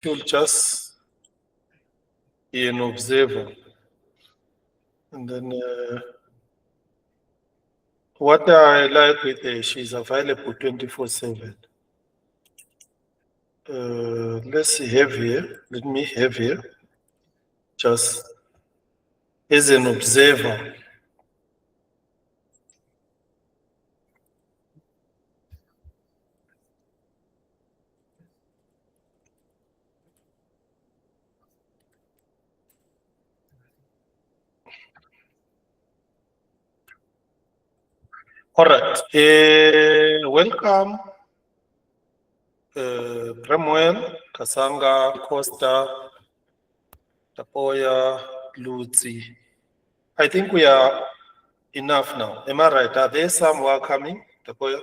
you'll just be an observer. And then what I like with her, she's available 24/7. Let's have here, let me have here, just as an observer. All right, welcome, Bramwell, Kasanga, Costa, Tapoya, Lutzi. I think we are enough now. Am I right? Are there some who are coming, Tapoya?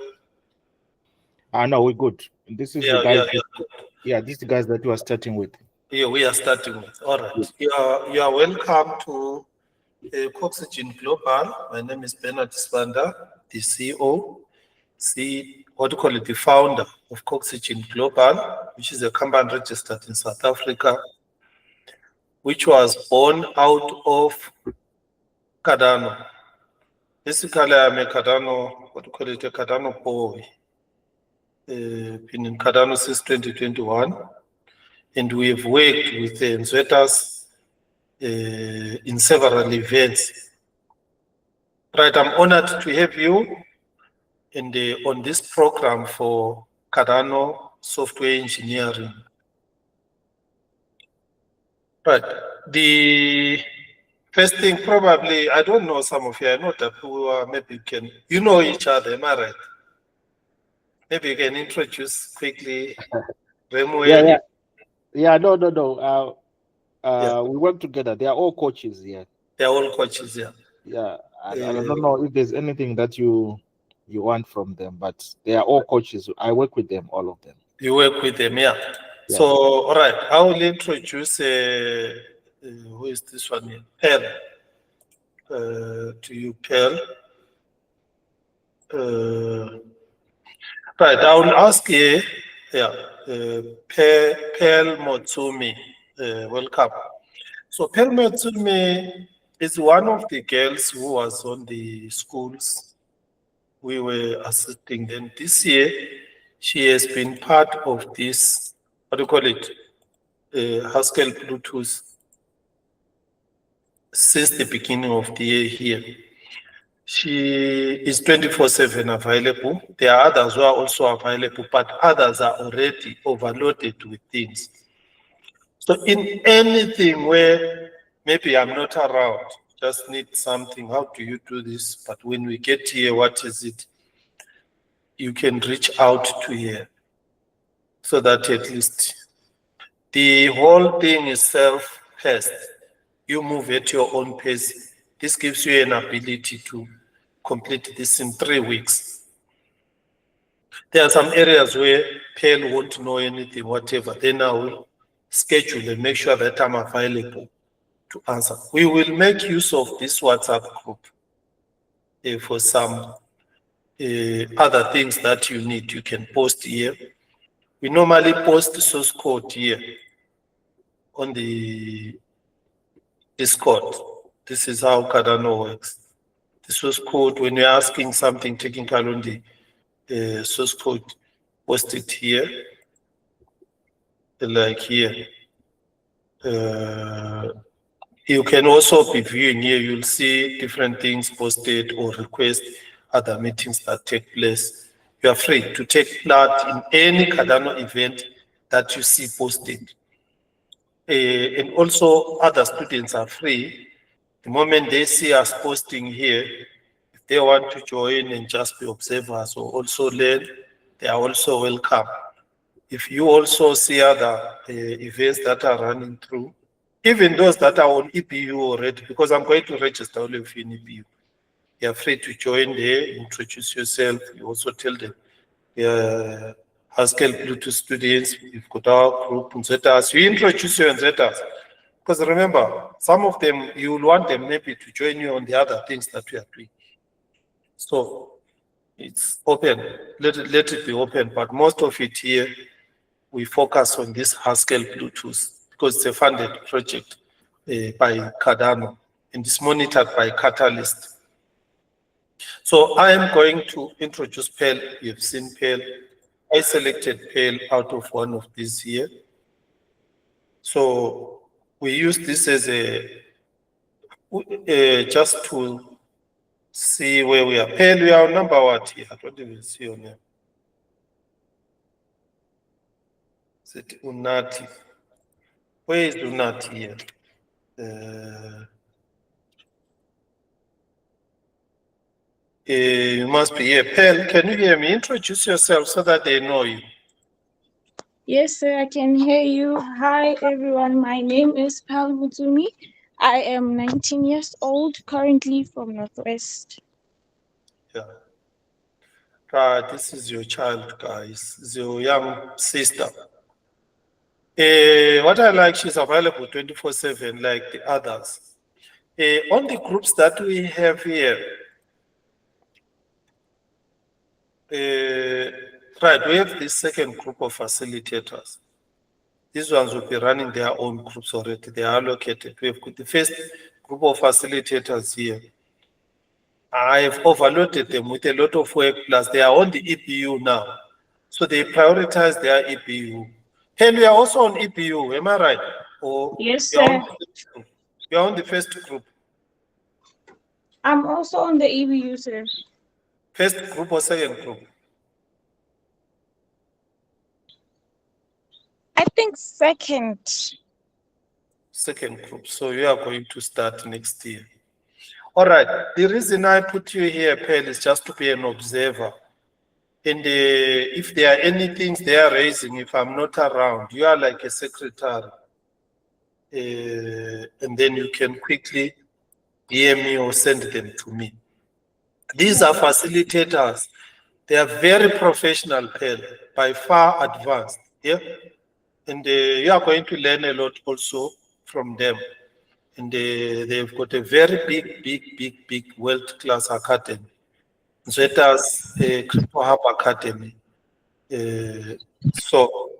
No, we're good. This is the guys. Yeah, these guys that we are starting with. Yeah, we are starting with. All right. You are welcome to Coxygen Global. My name is Bernard Spanda, the CEO, the founder of Coxygen Global, which is a company registered in South Africa, which was born out of Cardano. Basically, I'm a Cardano, a Cardano boy. Been in Cardano since 2021, and we have worked with Nvedaz in several events. Right, I'm honored to have you on this program for Cardano software engineering. Right, the first thing probably, I don't know some of you, I know that who maybe you know each other, am I right? Maybe you can introduce quickly. No. We work together. They are all coaches here. They are all coaches here. Yeah, I don't know if there's anything that you want from them, but they are all coaches. I work with them, all of them. You work with them, yeah. So, all right, I will introduce, who is this one here? Pearl. To you, Pearl. Right, I will ask you, Pearl Motsumi, welcome. So Pearl Motsumi is one of the girls who was on the schools we were assisting them. This year, she has been part of this, what do you call it, Haskell Plutus, since the beginning of the year here. She is 24/7 available. There are others who are also available, but others are already overloaded with things. So in anything where maybe I'm not around, just need something, how do you do this? But when we get here, what is it? You can reach out to here so that at least the whole thing is self-paced. You move at your own pace. This gives you an ability to complete this in 3 weeks. There are some areas where Pearl won't know anything, whatever. Then I will schedule and make sure that I'm available to answer. We will make use of this WhatsApp group for some other things that you need. You can post here. We normally post source code here on the Discord. This is how Cardano works. The source code, when you're asking something technical on the source code, post it here, like here. You can also be viewing here, you'll see different things posted or request other meetings that take place. You are free to take part in any Cardano event that you see posted. And also other students are free. The moment they see us posting here, if they want to join and just be observers or also learn, they are also welcome. If you also see other events that are running through, even those that are on EPU already, because I'm going to register all of you in EPU, you are free to join there, introduce yourself. You also tell them, Haskell Plutus students, we've got our group in Nvedaz. You introduce you in Nvedaz. Because remember, some of them, you will want them maybe to join you on the other things that we are doing. So it's open, let it be open, but most of it here we focus on this Haskell Plutus because it's a funded project by Cardano and it's monitored by Catalyst. So I am going to introduce Perl. You've seen Perl. I selected Perl out of one of these here. So we use this as a just to see where we are. Perl, we are on number what here? I don't even see your name. Is it Unati? Where is Unati here? You must be here. Perl, can you hear me? Introduce yourself so that they know you. Yes, sir, I can hear you. Hi, everyone. My name is Pal Mutumi. I am 19 years old, currently from Northwest. Yeah. This is your child, guys. It's your young sister. What I like, she's available 24/7 like the others. On the groups that we have here, right, we have this second group of facilitators. These ones will be running their own groups already. They are allocated. We have got the first group of facilitators here. I've overloaded them with a lot of work, plus they are on the EPU now. So they prioritize their EPU. Hell, we are also on EPU, am I right? Or Yes, you are sir. on the first group? I'm also on the EBU, sir. First group or second group? I think second. Second group. So you are going to start next year. All right. The reason I put you here, Pearl, is just to be an observer. And if there are any things they are raising, if I'm not around, you are like a secretary. And then you can quickly hear me or send them to me. These are facilitators. They are very professional, Pearl, by far advanced. Yeah. And you are going to learn a lot also from them. And they've got a very big world-class academy. Nvedaz Crypto Hub Academy. So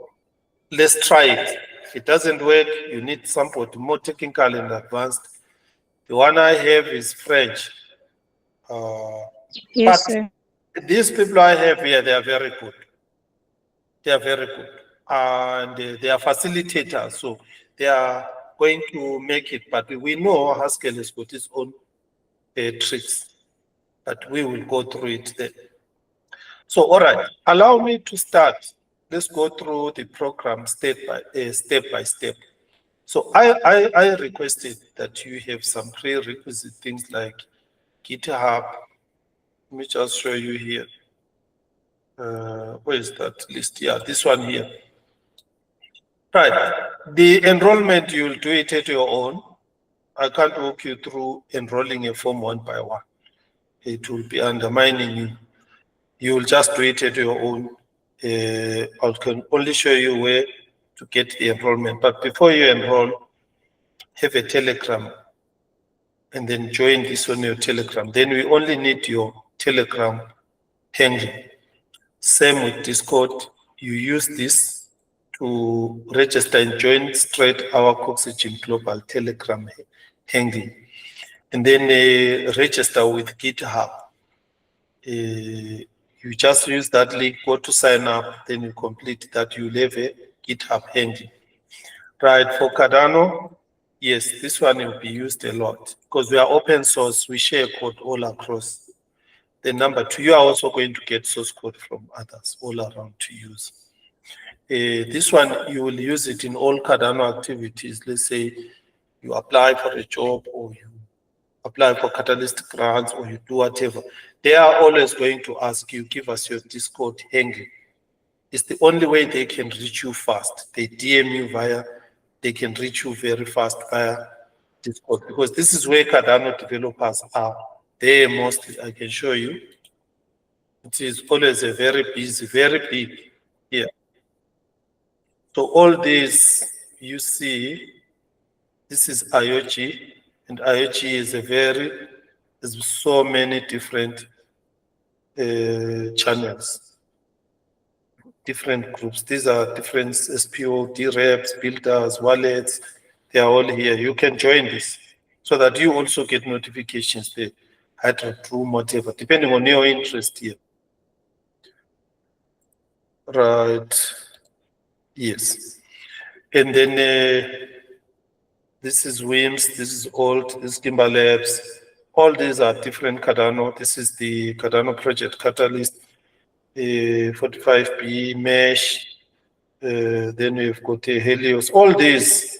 let's try it. If it doesn't work, you need somebody more technical and advanced. The one I have is French. Yes, But sir. these people I have here, they are very good. They are very good. And they are facilitators. So they are going to make it. But we know Haskell has got its own tricks. But we will go through it then. So, all right, allow me to start. Let's go through the program step by step. So I requested that you have some prerequisite things like GitHub. Let me just show you here. Where is that list? Yeah, this one here. Right. The enrollment, you'll do it at your own. I can't walk you through enrolling a form one by one. It will be undermining you. You will just do it at your own. I can only show you where to get the enrollment. But before you enroll, have a Telegram and then join this on your Telegram. Then we only need your Telegram handle. Same with Discord. You use this to register and join straight our Coxygen Global Telegram handle. And then register with GitHub. You just use that link, go to sign up, then you complete that, you'll have a GitHub handle. Right, for Cardano, yes, this one will be used a lot because we are open source, we share code all across. The number two, you are also going to get source code from others all around to use. This one, you will use it in all Cardano activities. Let's say you apply for a job or you apply for Catalyst grants or you do whatever. They are always going to ask you, give us your Discord handle. It's the only way they can reach you fast. They DM you they can reach you very fast via Discord because this is where Cardano developers are. They mostly, I can show you. It is always a very busy, very big here. So all these you see, this is IoT, and IoT is there's so many different channels. different groups. These are different SPO, DREPs, builders, wallets. They are all here. You can join this so that you also get notifications, the Hydra Room, whatever, depending on your interest here. Right. Yes. And then this is WIMS, this is old, this is Kimber Labs. All these are different Cardano. This is the Cardano project Catalyst, 45B, Mesh. Then we've got Helios. All these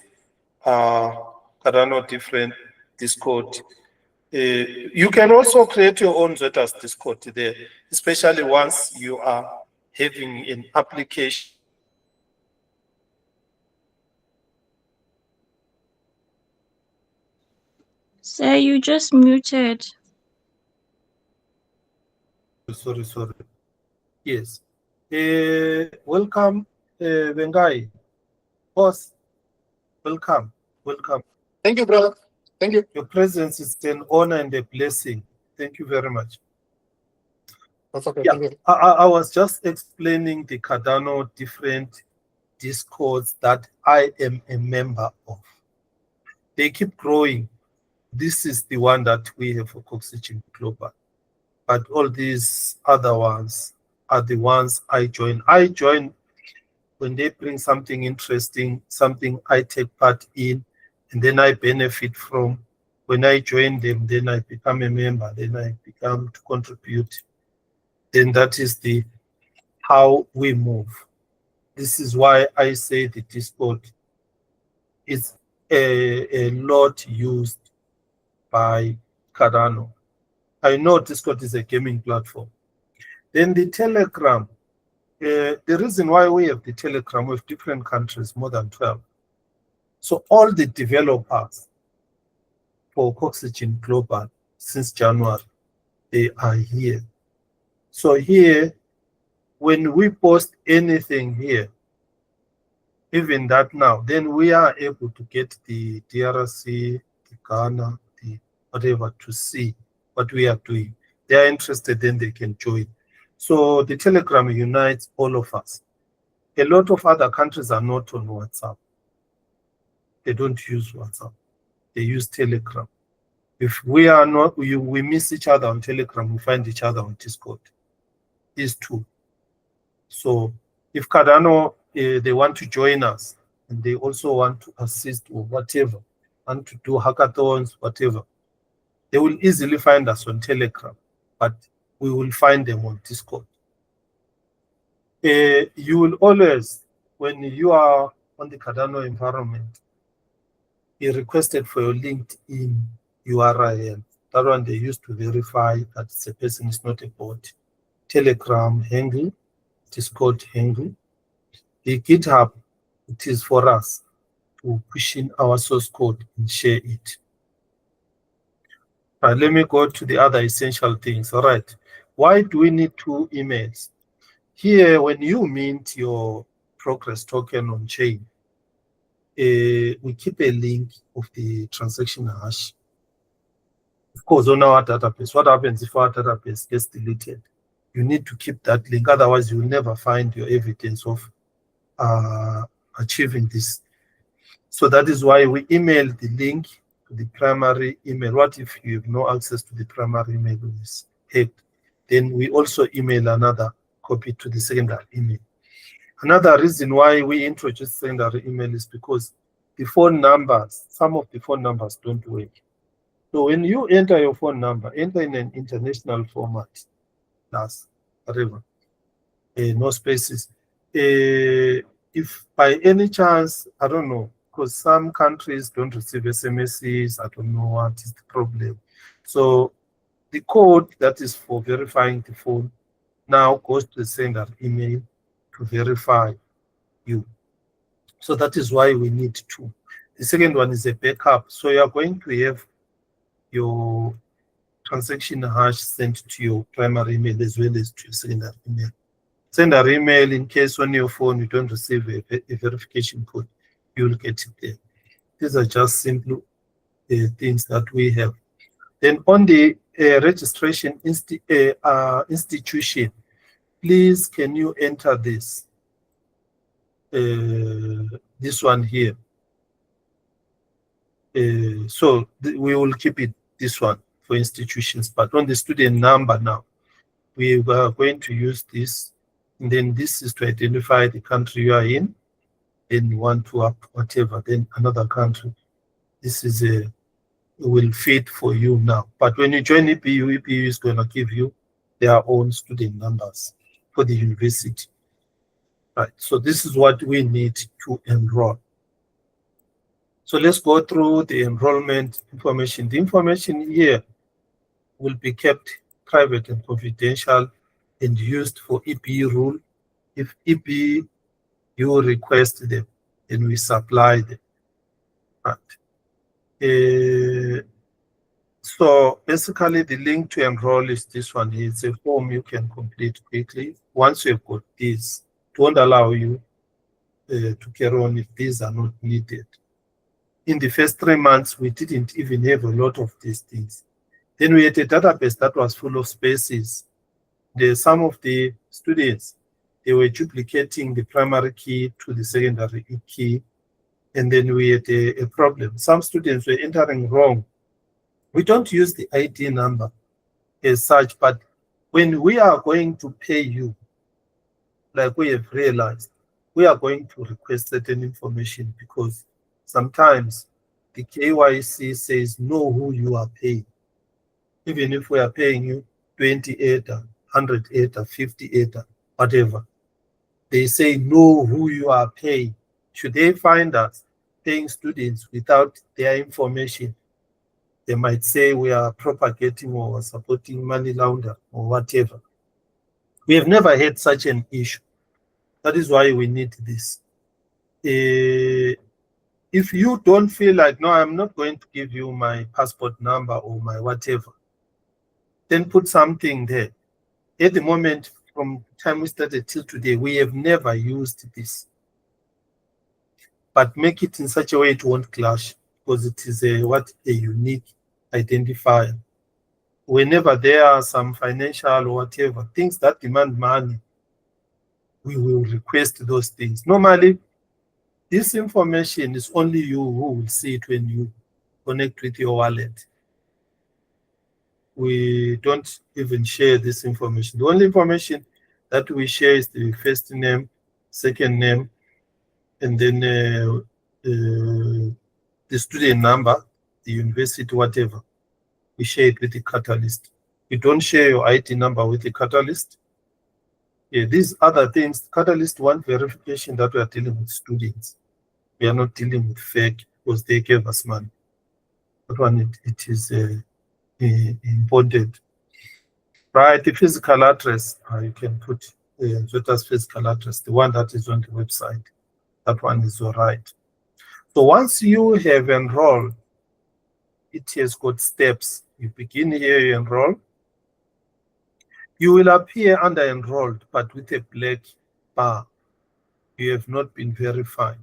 are Cardano different Discord. You can also create your own Nvedaz Discord there, especially once you are having an application. Sir, you just muted. Sorry. Yes. Welcome, Vengai. Boss, welcome. Thank you, brother. Thank you. Your presence is an honor and a blessing. Thank you very much. That's okay. Yeah, Thank you. I was just explaining the Cardano different discords that I am a member of. They keep growing. This is the one that we have for Coxygen Global. But all these other ones are the ones I join. I join when they bring something interesting, something I take part in, and then I benefit from. When I join them, then I become a member, then I become to contribute. Then that is the how we move. This is why I say the Discord is a lot used by Cardano. I know Discord is a gaming platform. Then the Telegram, the reason why we have the Telegram with different countries, more than 12. So all the developers for Coxygen Global since January, they are here. So here, when we post anything here, even that now, then we are able to get the DRC, the Ghana, the whatever to see what we are doing. They are interested, then they can join. So the Telegram unites all of us. A lot of other countries are not on WhatsApp. They don't use WhatsApp. They use Telegram. If we are not, we miss each other on Telegram, we find each other on Discord. These two. So if Cardano, they want to join us, and they also want to assist or whatever, want to do hackathons, whatever, they will easily find us on Telegram, but we will find them on Discord. You will always, when you are on the Cardano environment, be requested for your LinkedIn URL. That one they used to verify that the person is not a bot. Telegram handle, Discord handle. The GitHub, it is for us to push in our source code and share it. Let me go to the other essential things. All right. Why do we need 2 emails? Here, when you mint your progress token on chain, we keep a link of the transaction hash. Of course, on our database. What happens if our database gets deleted? You need to keep that link. Otherwise, you will never find your evidence of achieving this. So that is why we email the link to the primary email. What if you have no access to the primary email is hacked? Then we also email another copy to the secondary email. Another reason why we introduce secondary email is because the phone numbers, some of the phone numbers don't work. So when you enter your phone number, enter in an international format, plus whatever, no spaces. If by any chance, I don't know, because some countries don't receive SMSs, I don't know what is the problem. So the code that is for verifying the phone now goes to the sender email to verify you. So that is why we need 2. The second one is a backup. So you are going to have your transaction hash sent to your primary email as well as to your secondary email. Sender email in case on your phone you don't receive a verification code, you will get it there. These are just simple things that we have. Then on the registration institution, please can you enter this? this one here. So we will keep it this one for institutions, but on the student number now, we are going to use this, and then this is to identify the country you are in, then one to up whatever, then another country. This is a will fit for you now. But when you join EPU, EPU is going to give you their own student numbers for the university. Right. So this is what we need to enroll. So let's go through the enrollment information. The information here will be kept private and confidential and used for EPU rule. If EPU request them, then we supply them. Right. So basically the link to enroll is this one. It's a form you can complete quickly. Once you've got this, it won't allow you to carry on if these are not needed. In the first 3 months, we didn't even have a lot of these things. Then we had a database that was full of spaces. Some of the students, they were duplicating the primary key to the secondary key. And then we had a problem. Some students were entering wrong. We don't use the ID number as such, but when we are going to pay you, like we have realized, we are going to request certain information because sometimes the KYC says know who you are paying. Even if we are paying you 20 ETA, 100 ETA, 50 ETA, whatever, they say know who you are paying. Should they find us paying students without their information, they might say we are propagating or supporting money laundering or whatever. We have never had such an issue. That is why we need this. If you don't feel like, no, I'm not going to give you my passport number or my whatever, then put something there. At the moment, from the time we started till today, we have never used this. But make it in such a way it won't clash, because it is a unique identifier. Whenever there are some financial or whatever, things that demand money, we will request those things. Normally, this information is only you who will see it when you connect with your wallet. We don't even share this information. The only information that we share is the first name, second name, and then the student number, the university, whatever. We share it with the catalyst. You don't share your ID number with the catalyst. Yeah, these other things, catalyst want verification that we are dealing with students. We are not dealing with fake because they gave us money. That one, it is important. Right, the physical address, you can put Nvedaz physical address, the one that is on the website. That one is all right. So once you have enrolled, it has got steps. You begin here, you enroll. You will appear under enrolled, but with a black bar. You have not been verified.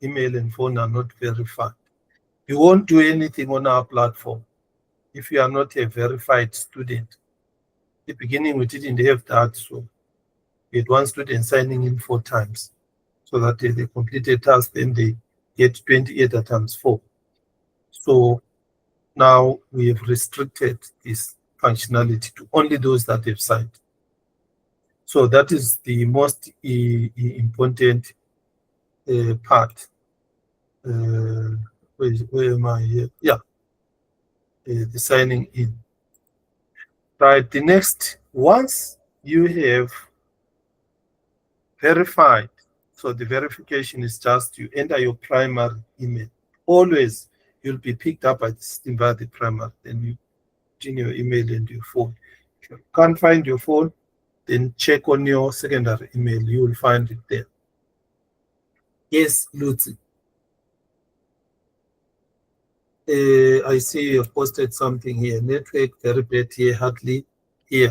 Email and phone are not verified. You won't do anything on our platform if you are not a verified student. At the beginning, we didn't have that, so we had one student signing in 4 times, so that they complete a task, then they get 28 times 4. So now we have restricted this functionality to only those that have signed. So that is the most important part. Where am I here? Yeah, the signing in. Right, the next, once you have verified, so the verification is just you enter your primary email. Always you'll be picked up by the system via the primary, then you put in your email and your phone. If you can't find your phone, then check on your secondary email, you will find it there. Yes, Lucy. I see you've posted something here. Network very bad here, hardly here.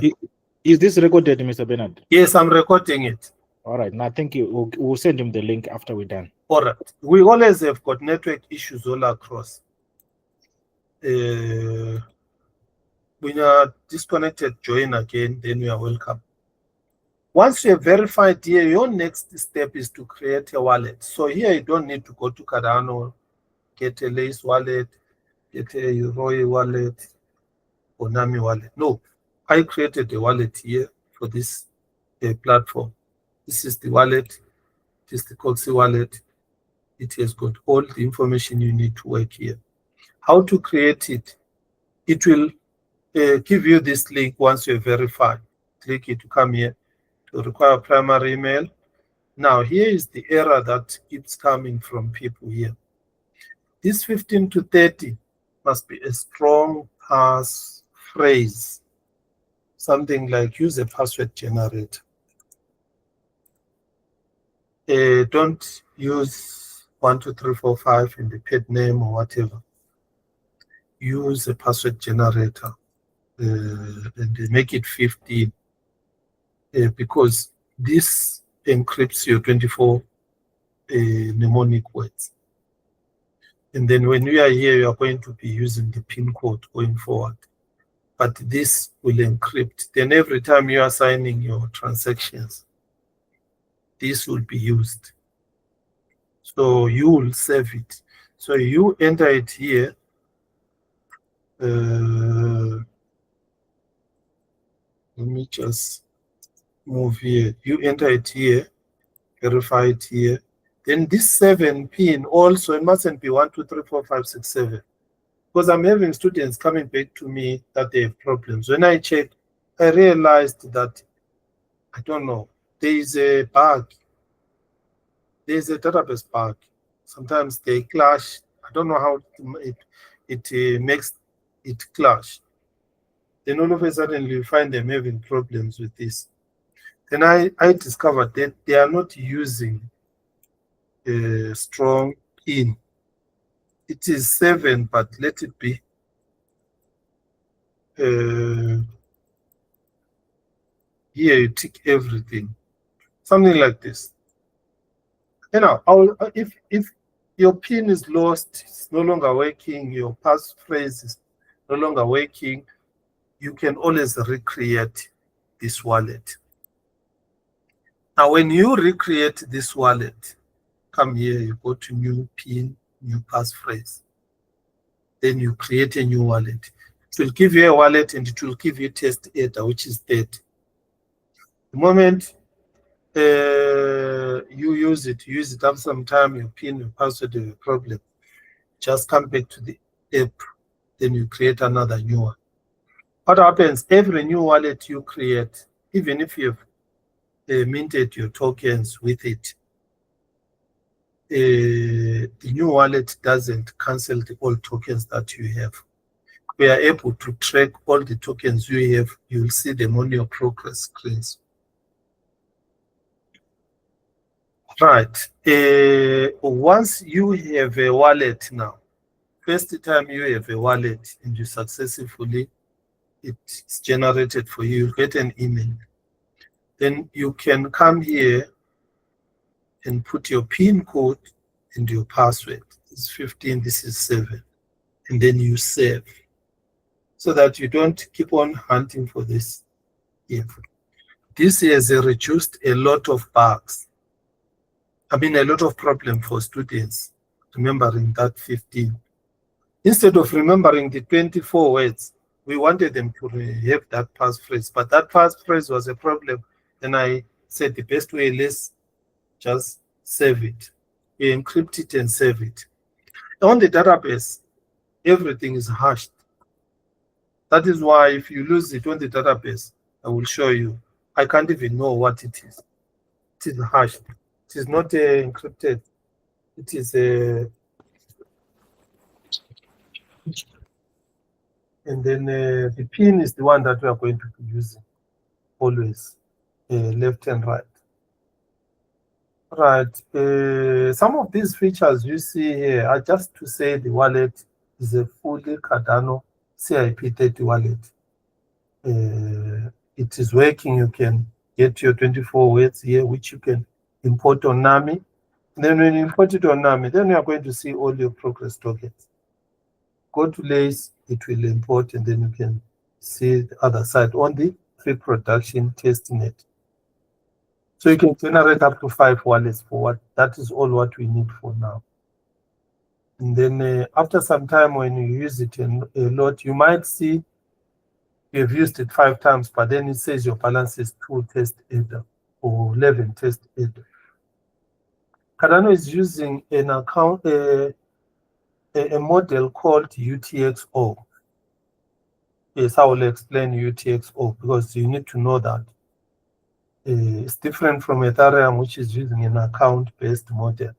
Is this recorded, Mr. Bernard? Yes, I'm recording it. All right. Now, thank you. We'll send him the link after we're done. All right. We always have got network issues all across. When you are disconnected, join again, then you are welcome. Once you have verified here, your next step is to create a wallet. So here you don't need to go to Cardano, get a Lace wallet, get a Yoroi wallet, or Nami wallet. No, I created a wallet here for this platform. This is the wallet. This is the Coxy wallet. It has got all the information you need to work here. How to create it? It will give you this link once you verify. Click it to come here to require primary email. Now here is the error that keeps coming from people here. This 15 to 30 must be a strong passphrase. Something like use a password generator. Don't use 1, 2, 3, 4, 5 in the pet name or whatever. Use a password generator and make it 15 because this encrypts your 24 mnemonic words. And then when you are here, you are going to be using the PIN code going forward. But this will encrypt. Then every time you are signing your transactions, this will be used. So you will save it. So you enter it here. Let me just move here. You enter it here, verify it here. Then this 7 pin also, it mustn't be 1, 2, 3, 4, 5, 6, 7. Because I'm having students coming back to me that they have problems. When I checked, I realized that, I don't know, there is a bug. There is a database bug. Sometimes they clash. I don't know how it makes it clash. Then all of a sudden you find them having problems with this. Then I discovered that they are not using a strong pin. It is 7, but let it be here you tick everything. Something like this. You know, if your pin is lost, it's no longer working, your passphrase is no longer working, you can always recreate this wallet. Now, when you recreate this wallet, come here, you go to new pin, new passphrase. Then you create a new wallet. It will give you a wallet and it will give you test data, which is 30. The moment you use it after some time, your pin, your password, have a problem. Just come back to the app, then you create another new one. What happens? Every new wallet you create, even if you've minted your tokens with it, the new wallet doesn't cancel the old tokens that you have. We are able to track all the tokens you have. You'll see them on your progress screens. Right. Once you have a wallet now, first time you have a wallet and you successfully, it's generated for you, you get an email. Then you can come here and put your PIN code and your password. It's 15, this is 7. And then you save so that you don't keep on hunting for this here. This has reduced a lot of bugs. I mean, a lot of problem for students remembering that 15. Instead of remembering the 24 words, we wanted them to have that passphrase, but that passphrase was a problem. And I said the best way, let's just save it. We encrypt it and save it. On the database, everything is hashed. That is why if you lose it on the database, I will show you. I can't even know what it is. It is hashed. It is not encrypted. It is and then the pin is the one that we are going to be using always, left and right. Right. Some of these features you see here are just to say the wallet is a fully Cardano CIP30 wallet. It is working. You can get your 24 words here, which you can import on NAMI. And then when you import it on NAMI, then you are going to see all your progress tokens. Go to Lace, it will import, and then you can see the other side on the pre-production testnet. So you can generate up to 5 wallets for what, that is all what we need for now. And then after some time when you use it a lot, you might see you've used it 5 times, but then it says your balance is 2 test Ether or 11 test Ether. Cardano is using an account, a model called UTXO. Yes, I will explain UTXO because you need to know that. It's different from Ethereum, which is using an account-based model.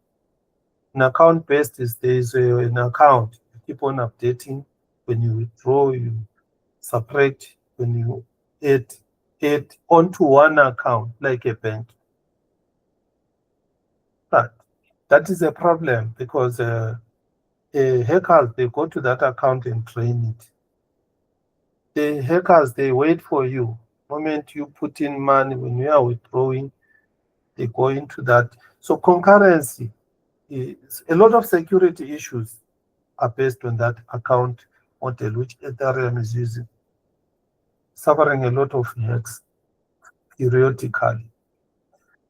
An account-based is there is an account. You keep on updating. When you withdraw, you subtract. When you add onto one account, like a bank. But that is a problem because hackers, they go to that account and drain it. The hackers, they wait for you. The moment you put in money, when you are withdrawing, they go into that. So concurrency, a lot of security issues are based on that account model, which Ethereum is using, suffering a lot of hacks periodically.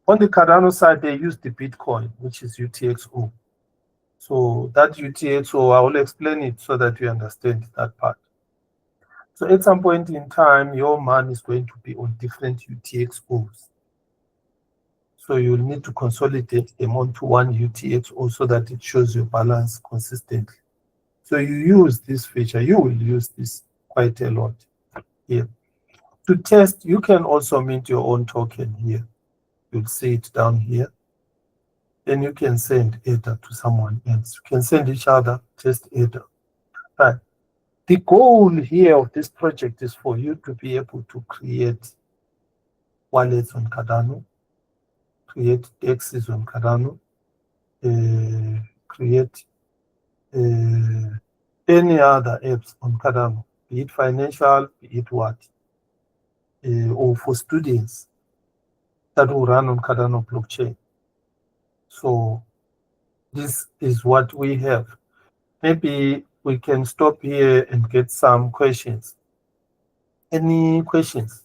On the Cardano side, they use the Bitcoin, which is UTXO. So that UTXO, I will explain it so that you understand that part. So at some point in time, your money is going to be on different UTXOs. So you'll need to consolidate them onto one UTXO so that it shows your balance consistently. So you use this feature, you will use this quite a lot here. To test, you can also mint your own token here. You'll see it down here. Then you can send Ether to someone else. You can send each other, test Ether. Right. The goal here of this project is for you to be able to create wallets on Cardano, create DEXs on Cardano, create any other apps on Cardano, be it financial, be it what, or for students that will run on Cardano blockchain. So this is what we have. Maybe we can stop here and get some questions. Any questions?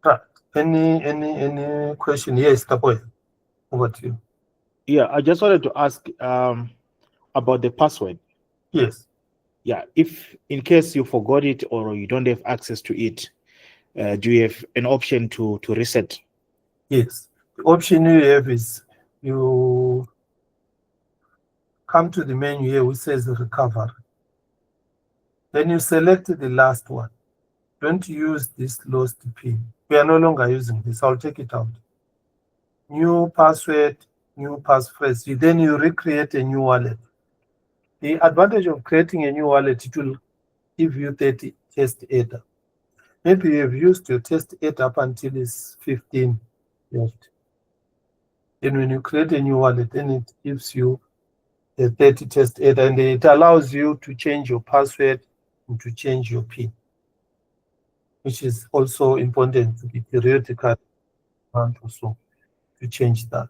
Right. Any question? Yes, Tapoy. Over to you. Yeah, I just wanted to ask about the password. Yes. Yeah, if in case you forgot it or you don't have access to it, do you have an option to reset? Yes. The option you have is you come to the menu here which says recovery. Then you select the last one. Don't use this lost pin. We are no longer using this. I'll take it out. New password, new passphrase. Then you recreate a new wallet. The advantage of creating a new wallet, it will give you 30 test Ether. Maybe you have used your test Ether up until it's 15 left. Then when you create a new wallet, then it gives you a 30 test Ether, and it allows you to change your password and to change your PIN, which is also important to be periodical or so to change that.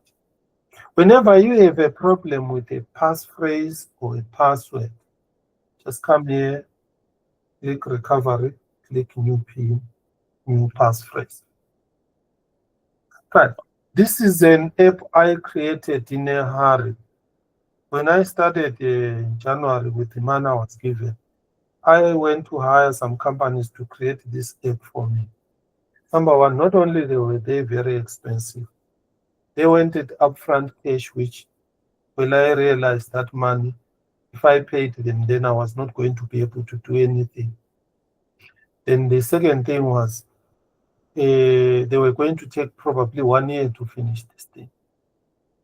Whenever you have a problem with a passphrase or a password, just come here, click recovery, click new PIN, new passphrase. But this is an app I created in a hurry. When I started in January with the money I was given, I went to hire some companies to create this app for me. Number one, not only were they very expensive, they wanted upfront cash, which when I realized that money, if I paid them, then I was not going to be able to do anything. Then the second thing was they were going to take probably 1 year to finish this thing.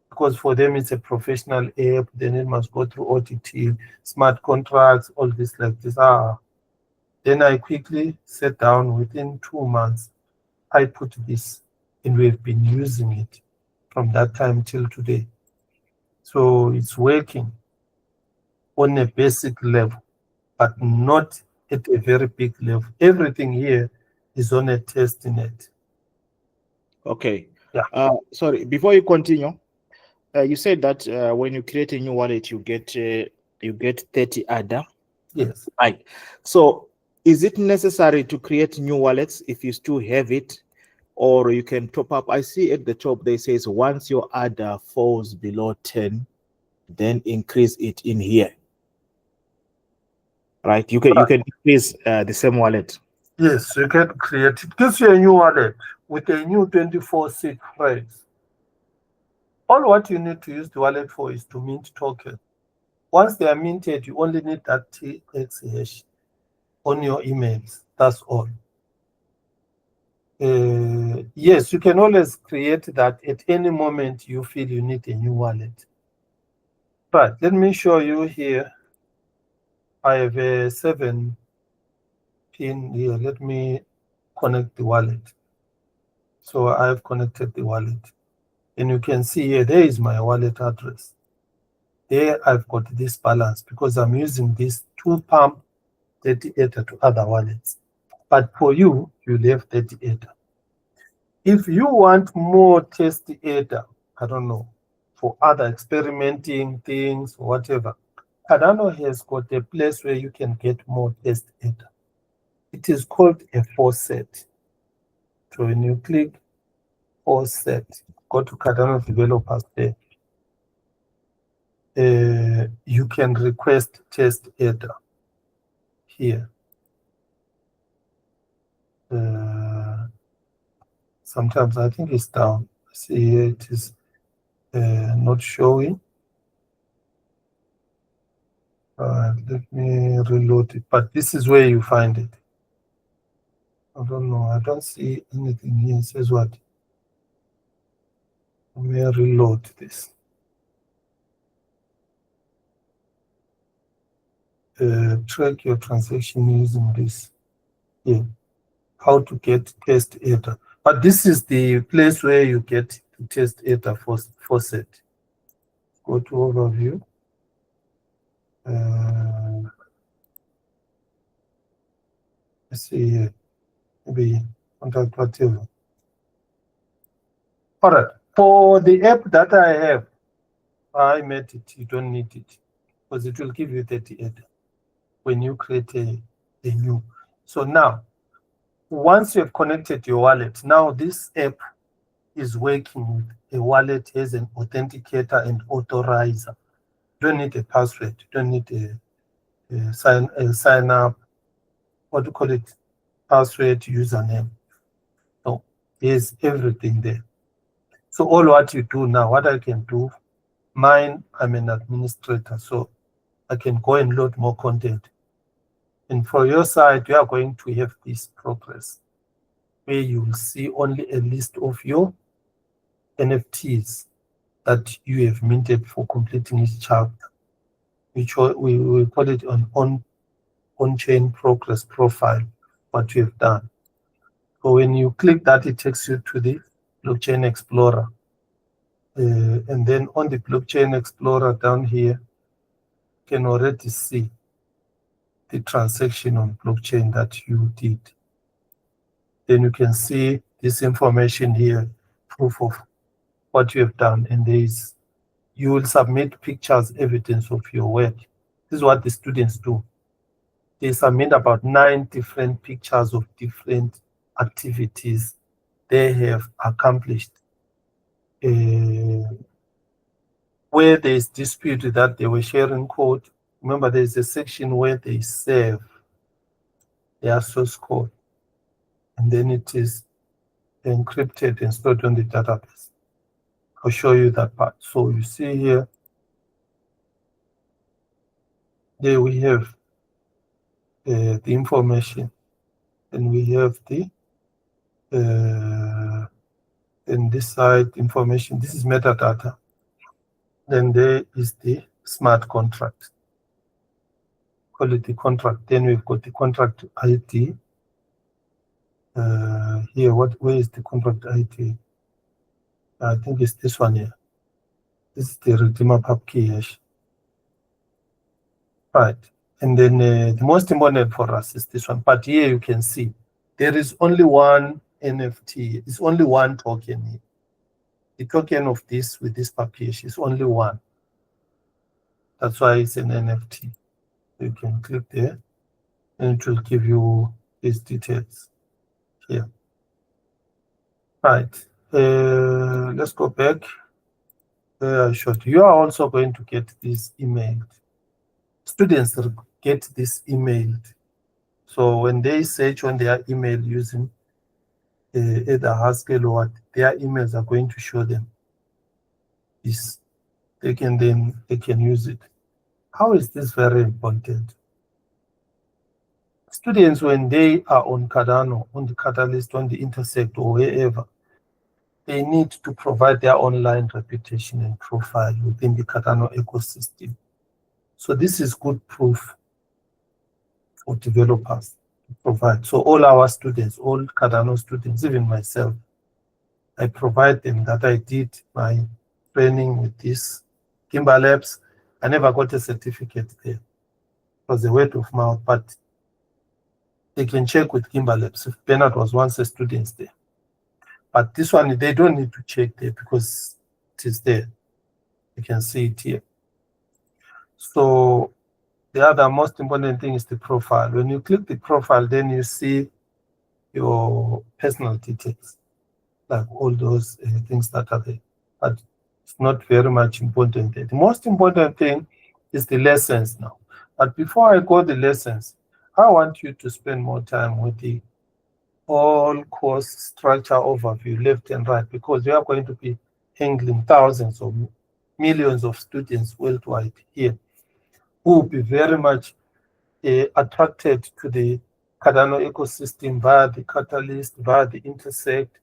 Because for them, it's a professional app, then it must go through OTT, smart contracts, all this like this. Then I quickly sat down. Within 2 months, I put this, and we've been using it from that time till today. So it's working on a basic level, but not at a very big level. Everything here is on a test net. Okay. Yeah. Sorry, before you continue, you said that when you create a new wallet, you get 30 ADA. Yes. Right. So is it necessary to create new wallets if you still have it, or you can top up? I see at the top they says once your ADA falls below 10, then increase it in here. Right. You can increase the same wallet. Yes, you can create it. Gives you a new wallet with a new 24-sig phrase. All what you need to use the wallet for is to mint token. Once they are minted, you only need that TX hash on your emails. That's all. Yes, you can always create that at any moment you feel you need a new wallet. But let me show you here. I have a 7-pin here. Let me connect the wallet. So I have connected the wallet. And you can see here, there is my wallet address. There I've got this balance because I'm using this to pump 38 to other wallets. But for you, you have 38. If you want more test data, I don't know, for other experimenting things or whatever, Cardano has got a place where you can get more test data. It is called a faucet. So when you click faucet, go to Cardano developers there. You can request test data here. Sometimes I think it's down. See here, it is not showing. Let me reload it, but this is where you find it. I don't know, I don't see anything here. It says what? Let me reload this. Track your transaction using this here. How to get test data. But this is the place where you get to test data faucet. Go to overview. Let's see here. Maybe contact whatever. All right. For the app that I have, I made it. You don't need it because it will give you 38 when you create a new. So now, once you have connected your wallet, now this app is working with a wallet as an authenticator and authorizer. You don't need a password. You don't need a sign up. What do you call it? Password, username. No, there's everything there. So all what you do now, what I can do, mine, I'm an administrator, so I can go and load more content. And for your side, you are going to have this progress where you will see only a list of your NFTs that you have minted for completing each chapter, which we call it an on-chain progress profile, what you have done. So when you click that, it takes you to the Blockchain Explorer. And then on the Blockchain Explorer down here, you can already see the transaction on blockchain that you did. Then you can see this information here, proof of what you have done. And you will submit pictures, evidence of your work. This is what the students do. They submit about 9 different pictures of different activities they have accomplished. Where there is dispute that they were sharing code, remember there is a section where they save their source code, and then it is encrypted and stored on the database. I'll show you that part. So you see here, there we have the information, and we have the in this side information. This is metadata. Then there is the smart contract. Call it the contract. Then we've got the contract ID. Here, where is the contract ID? I think it's this one here. This is the redeemer pub key hash. Right. And then the most important for us is this one. But here you can see there is only one NFT. It's only one token here. the token of this with this package is only 1. That's why it's an NFT. You can click there and it will give you these details here. Right. Let's go back. I showed you are also going to get this emailed. Students get this emailed. So when they search on their email using either Haskell or what, their emails are going to show them this. They can use it. How is this very important? Students, when they are on Cardano, on the Catalyst, on the Intersect, or wherever, they need to provide their online reputation and profile within the Cardano ecosystem. So this is good proof for developers to provide. So all our students, all Cardano students, even myself, I provide them that I did my training with this Kimber Labs. I never got a certificate there. It was a word of mouth, but they can check with Kimber Labs if Bernard was once a student there. But this one, they don't need to check there because it is there. You can see it here. So the other most important thing is the profile. When you click the profile, then you see your personal details, like all those things that are there. But it's not very much important there. The most important thing is the lessons now. But before I go the lessons, I want you to spend more time with the all course structure overview, left and right, because we are going to be handling thousands or millions of students worldwide here who will be very much attracted to the Cardano ecosystem via the Catalyst, via the Intersect,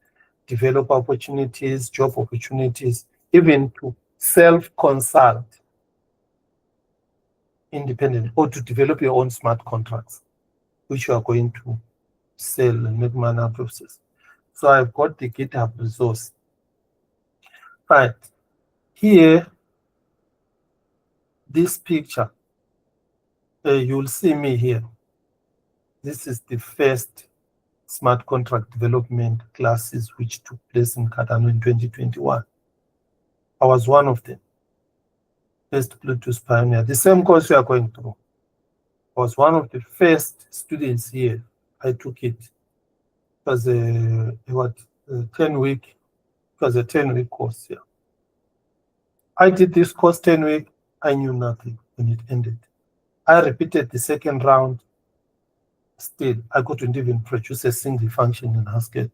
developer opportunities, job opportunities, even to self-consult independently or to develop your own smart contracts, which you are going to sell and make money out of this. So I've got the GitHub resource. Right. Here, this picture, you'll see me here. This is the first smart contract development classes which took place in Cardano in 2021. I was one of them. First Plutus pioneer. The same course we are going through. I was one of the first students here. I took it. It was a 10-week. It was a 10-week course here. I did this course 10 weeks. I knew nothing when it ended. I repeated the second round. Still, I couldn't even produce a single function in Haskell.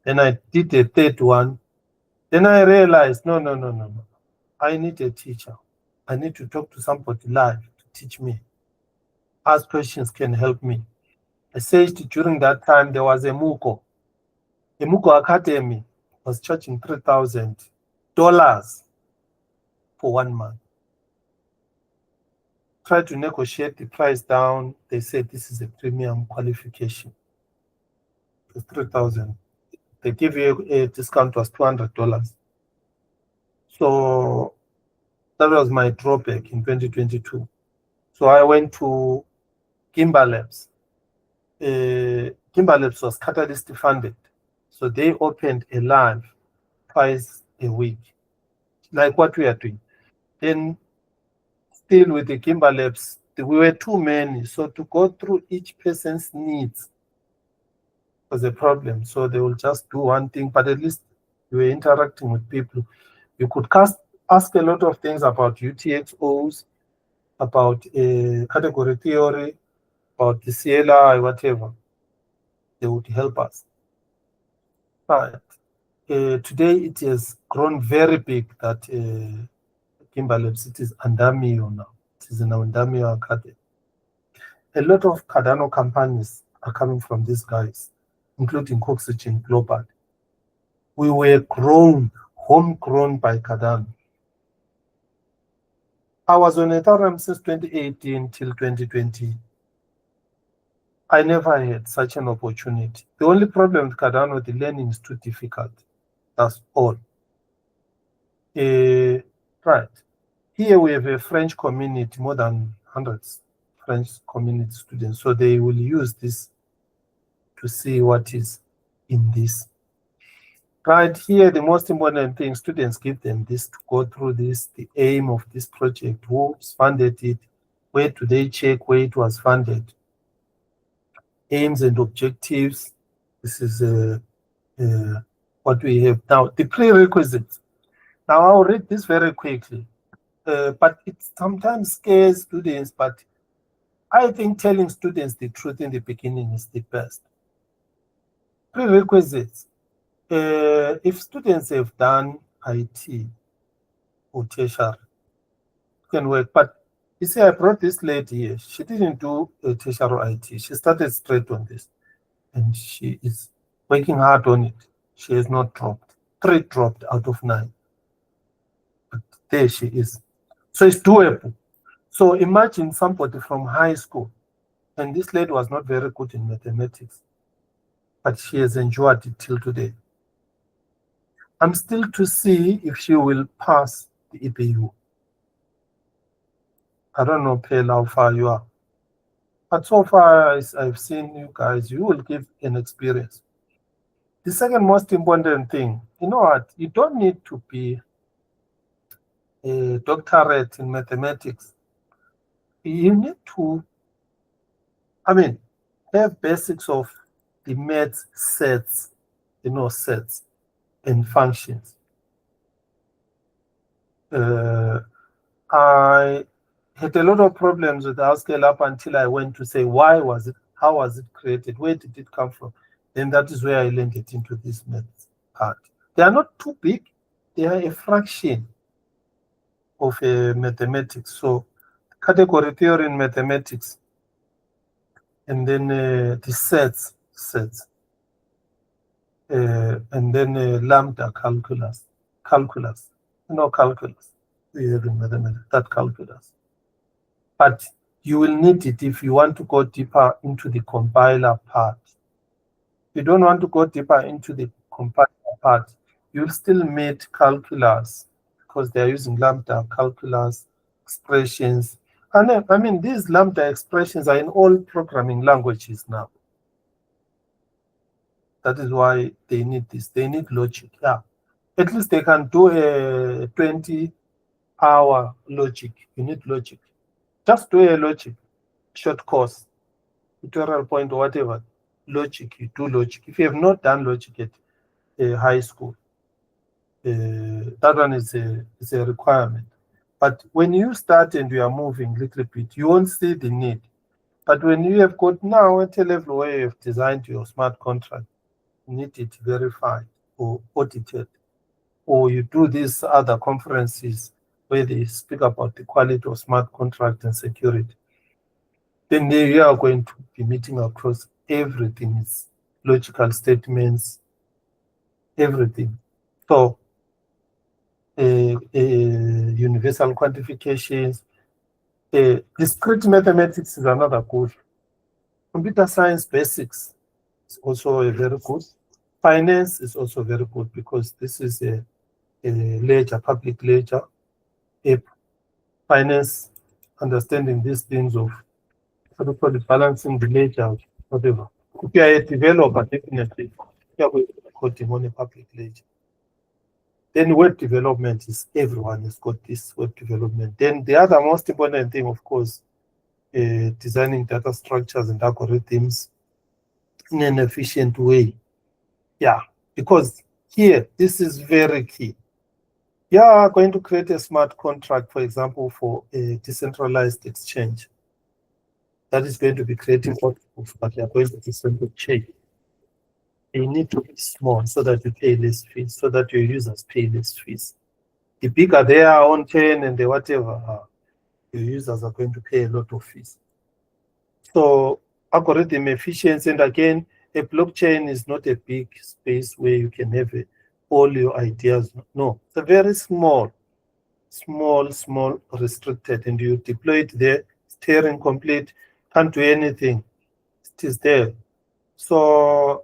Then I did the third one. Then I realized, no. I need a teacher. I need to talk to somebody live to teach me. Ask questions can help me. I searched during that time, there was a Muko. A Muko Academy was charging $3,000 for 1 month. Tried to negotiate the price down. They said this is a premium qualification. It's $3,000. They give you a discount was $200. So that was my drawback in 2022. So I went to Kimber Labs. Kimber Labs was Catalyst funded. So they opened a live twice a week, like what we are doing. Then still with the Kimber Labs, we were too many. So to go through each person's needs was a problem. So they will just do one thing, but at least you were interacting with people. You could ask a lot of things about UTXOs, about category theory, about the CLI, whatever. They would help us. But today it has grown very big that Kimber Labs, it is Andamio now. It is an Andamio Academy. A lot of Cardano companies are coming from these guys, including Coxygen Global. We were homegrown by Cardano. I was on Ethereum since 2018 till 2020. I never had such an opportunity. The only problem with Cardano, the learning is too difficult. That's all. Right. Here we have a French community, more than hundreds French community students. So they will use this to see what is in this. Right here, the most important thing, students give them this to go through this, the aim of this project, who's funded it, where do they check where it was funded, aims and objectives. This is what we have now. The prerequisites. Now I'll read this very quickly, but it sometimes scares students, but I think telling students the truth in the beginning is the best. Prerequisites. If students have done IT or tertiary, can work. But you see, I brought this lady here. She didn't do a tertiary IT. She started straight on this. And she is working hard on it. She has not dropped. 3 dropped out of 9. But there she is. So it's doable. So imagine somebody from high school, and this lady was not very good in mathematics, but she has enjoyed it till today. I'm still to see if she will pass the EBU. I don't know, Pale, how far you are. But so far as I've seen you guys, you will give an experience. The second most important thing, you know what? You don't need to be a doctorate in mathematics. You need to, have basics of the maths sets, sets and functions. I had a lot of problems with Haskell up until I went to say, why was it, how was it created, where did it come from? Then that is where I learned it into this maths part. They are not too big, they are a fraction of mathematics. So category theory in mathematics, and then the sets, and then lambda calculus, calculus, we have in mathematics, that calculus. But you will need it if you want to go deeper into the compiler part. If you don't want to go deeper into the compiler part, you'll still meet calculus because they're using lambda calculus expressions. And these lambda expressions are in all programming languages now. That is why they need this. They need logic. Yeah. At least they can do a 20-hour logic. You need logic. Just do a logic, short course, tutorial point or whatever. Logic, you do logic. If you have not done logic at high school, that one is a requirement. But when you start and you are moving a little bit, you won't see the need. But when you have got now at a level where you have designed your smart contract, you need it verified or audited, or you do these other conferences where they speak about the quality of smart contract and security, then you are going to be meeting across everything. It's logical statements, everything. So universal quantifications, discrete mathematics is another good. Computer science basics is also very good. Finance is also very good because this is a ledger, public ledger, finance, understanding these things of what do you call it, balancing the ledger, whatever. If you are a developer, definitely you are going to be coding on a public ledger. Then web development is, everyone has got this web development. Then the other most important thing, of course, designing data structures and algorithms in an efficient way. Yeah, because here, this is very key. You are going to create a smart contract, for example, for a decentralized exchange. That is going to be creating outputs, but you are going to be simple chain. They need to be small so that you pay less fees, so that your users pay less fees. The bigger they are on chain and the whatever, your users are going to pay a lot of fees. So algorithm efficiency, and again, a blockchain is not a big space where you can have all your ideas. No, it's a very small, restricted, and you deploy it there, steering complete, can't do anything. It is there. So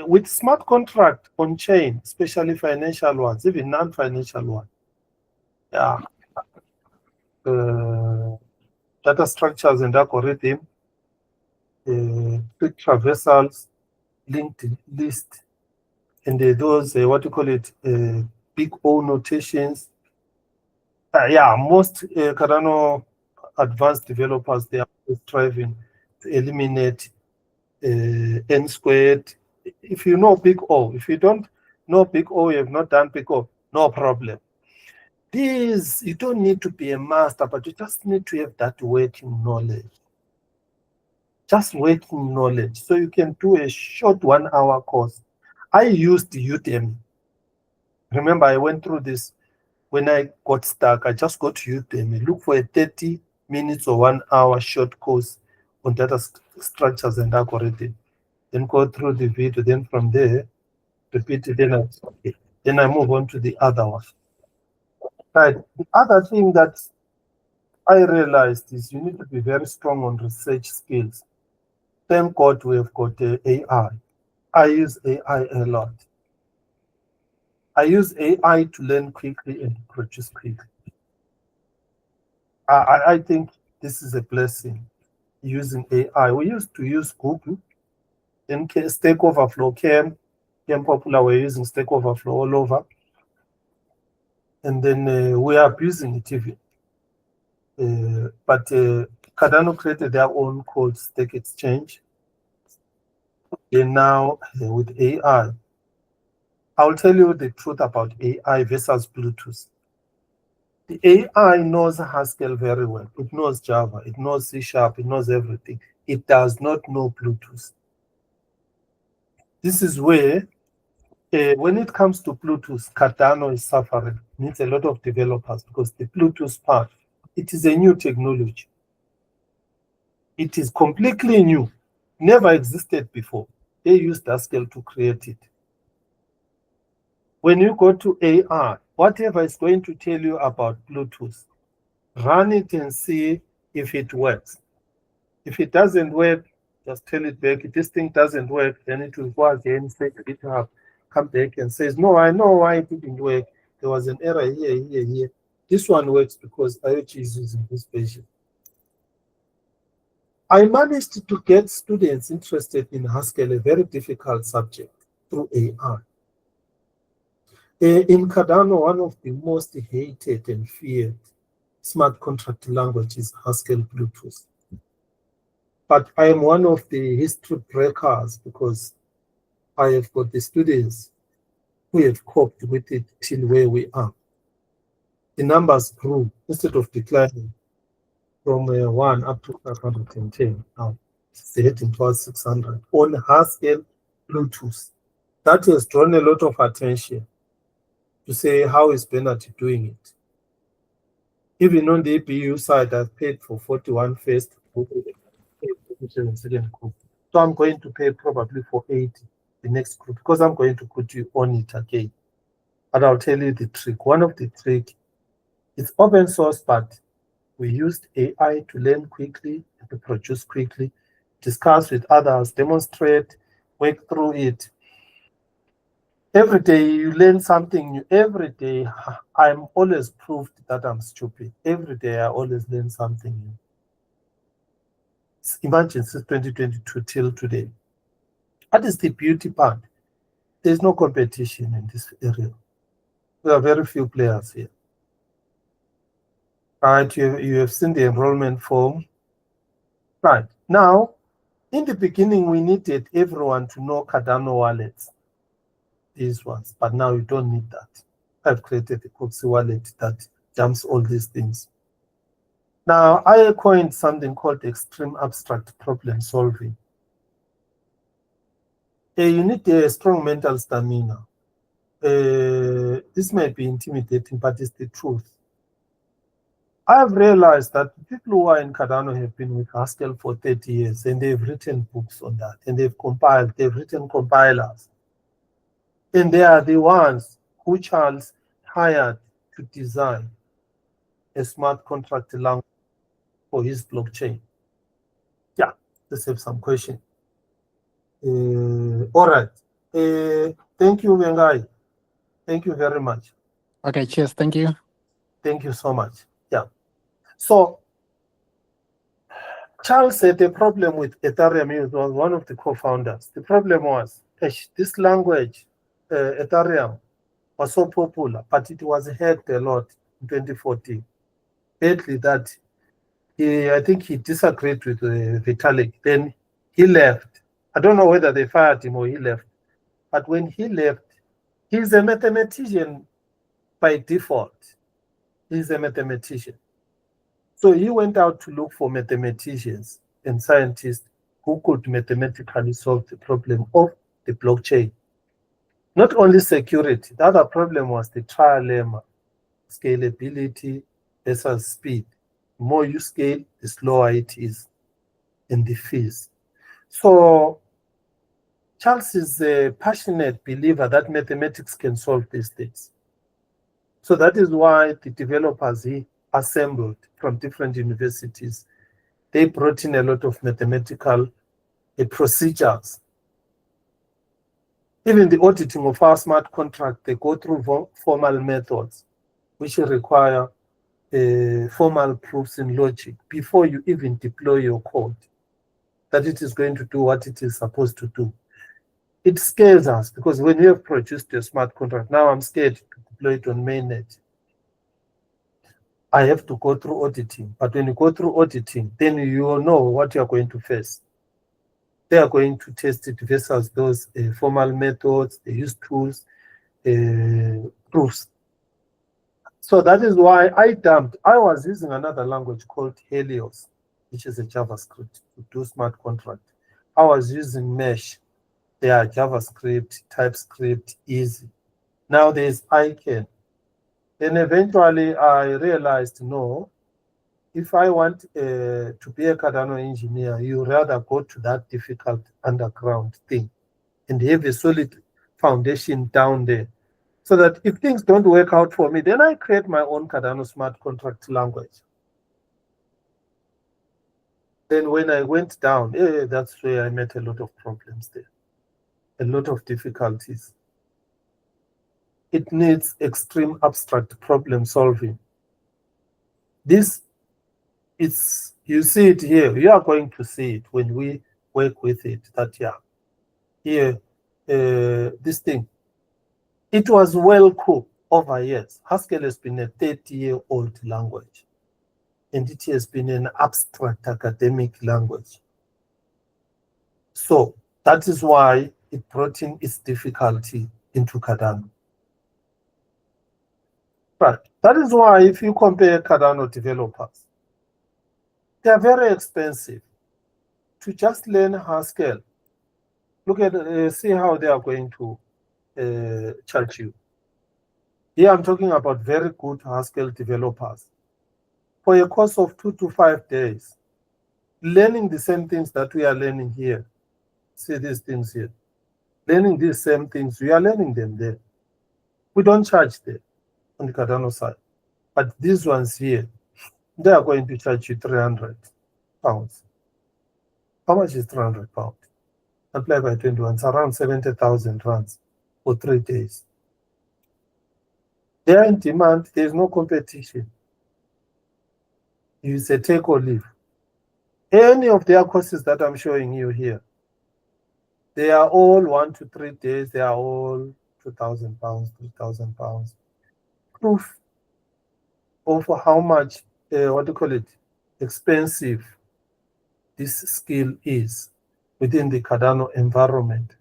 with smart contract on chain, especially financial ones, even non-financial ones, yeah, data structures and algorithm, quick traversals, linked list, and those, what you call it, big O notations. Yeah, most Cardano advanced developers, they are striving to eliminate n squared. If you know big O, if you don't know big O, you have not done big O, no problem. These, you don't need to be a master, but you just need to have that working knowledge. Just working knowledge. So you can do a short 1 hour course. I used Udemy. Remember, I went through this when I got stuck. I just got to Udemy, look for a 30 minutes or 1 hour short course on data structures and algorithm. Then go through the video. Then from there, repeat it. Then I move on to the other one. Right. The other thing that I realized is you need to be very strong on research skills. Thank God we have got AI. I use AI a lot. I use AI to learn quickly and produce quickly. I think this is a blessing, using AI. We used to use Google, then Stack Overflow came popular. We're using Stack Overflow all over. And then we are abusing it even. But Cardano created their own called Stack Exchange. And now with AI, I'll tell you the truth about AI versus Plutus. The AI knows Haskell very well. It knows Java, it knows C#, it knows everything. It does not know Plutus. This is where, when it comes to Plutus, Cardano is suffering. It needs a lot of developers because the Plutus part, it is a new technology. It is completely new, never existed before. They used Haskell to create it. When you go to AI, whatever is going to tell you about Bluetooth, run it and see if it works. If it doesn't work, just tell it back. If this thing doesn't work, then it will go again, say to GitHub, come back and says, no, I know why it didn't work. There was an error here. This one works because IoT is using this version. I managed to get students interested in Haskell, a very difficult subject, through AI. In Cardano, one of the most hated and feared smart contract languages, Haskell Plutus. But I am one of the history breakers because I have got the students who have coped with it till where we are. The numbers grew instead of declining from 1 up to 510. Now it's heading towards 600 on Haskell Plutus. That has drawn a lot of attention to say, how is Bernard doing it? Even on the APU side, I've paid for 41 first group, second group. So I'm going to pay probably for 80 the next group because I'm going to put you on it again. But I'll tell you the trick. One of the tricks, it's open source, but we used AI to learn quickly, to produce quickly, discuss with others, demonstrate, work through it. Every day you learn something new. Every day I'm always proved that I'm stupid. Every day I always learn something new. Imagine since 2022 till today. That is the beauty part. There's no competition in this area. There are very few players here. Right, you have seen the enrollment form. Right, now, in the beginning, we needed everyone to know Cardano wallets. These ones, but now you don't need that. I've created a Coxy wallet that dumps all these things. Now, I coined something called extreme abstract problem solving. You need a strong mental stamina. This might be intimidating, but it's the truth. I've realized that people who are in Cardano have been with Haskell for 30 years, and they've written books on that, and they've written compilers. And they are the ones who Charles hired to design a smart contract language for his blockchain. Yeah, let's have some question. All right. Thank you, Wengai. Thank you very much. Okay, cheers. Thank you. Thank you so much. Yeah. So Charles said the problem with Ethereum, he was one of the co-founders. The problem was, this language Ethereum was so popular, but it was hacked a lot in 2014. Badly that I think he disagreed with Vitalik. Then he left. I don't know whether they fired him or he left. But when he left, he's a mathematician by default. He's a mathematician. So he went out to look for mathematicians and scientists who could mathematically solve the problem of the blockchain. Not only security, the other problem was the trilemma, scalability versus speed. The more you scale, the slower it is, and the fees. So Charles is a passionate believer that mathematics can solve these things. So that is why the developers he assembled from different universities, they brought in a lot of mathematical procedures. Even the auditing of our smart contract, they go through formal methods, which require formal proofs in logic before you even deploy your code, that it is going to do what it is supposed to do. It scares us because when you have produced your smart contract, now I'm scared to deploy it on mainnet. I have to go through auditing, but when you go through auditing, then you will know what you are going to face. They are going to test it versus those formal methods, they use tools, proofs. So that is why I was using another language called Helios, which is a JavaScript to do smart contract. I was using Mesh. They are JavaScript, TypeScript, easy. Now there's ICANN. Then eventually I realized, no, if I want to be a Cardano engineer, you rather go to that difficult underground thing and have a solid foundation down there. So that if things don't work out for me, then I create my own Cardano smart contract language. Then when I went down, that's where I met a lot of problems there, a lot of difficulties. It needs extreme abstract problem solving. This is, you see it here, you are going to see it when we work with it, that here, this thing. It was well cooked over years. Haskell has been a 30-year-old language, and it has been an abstract academic language. So that is why it brought in its difficulty into Cardano. Right. That is why if you compare Cardano developers, they are very expensive. To just learn Haskell, look at, see how they are going to charge you. Here I'm talking about very good Haskell developers. For a course of 2 to 5 days, learning the same things that we are learning here. See these things here. Learning these same things, we are learning them there. We don't charge there on the Cardano side. But these ones here, they are going to charge you 300 pounds. How much is 300 pounds? Apply by 21, it's around 70,000 rands for 3 days. They are in demand, there is no competition. You say take or leave. Any of their courses that I'm showing you here, they are all 1 to 3 days, they are all 2,000 pounds, 3,000 pounds. Proof of how much, expensive this skill is within the Cardano environment.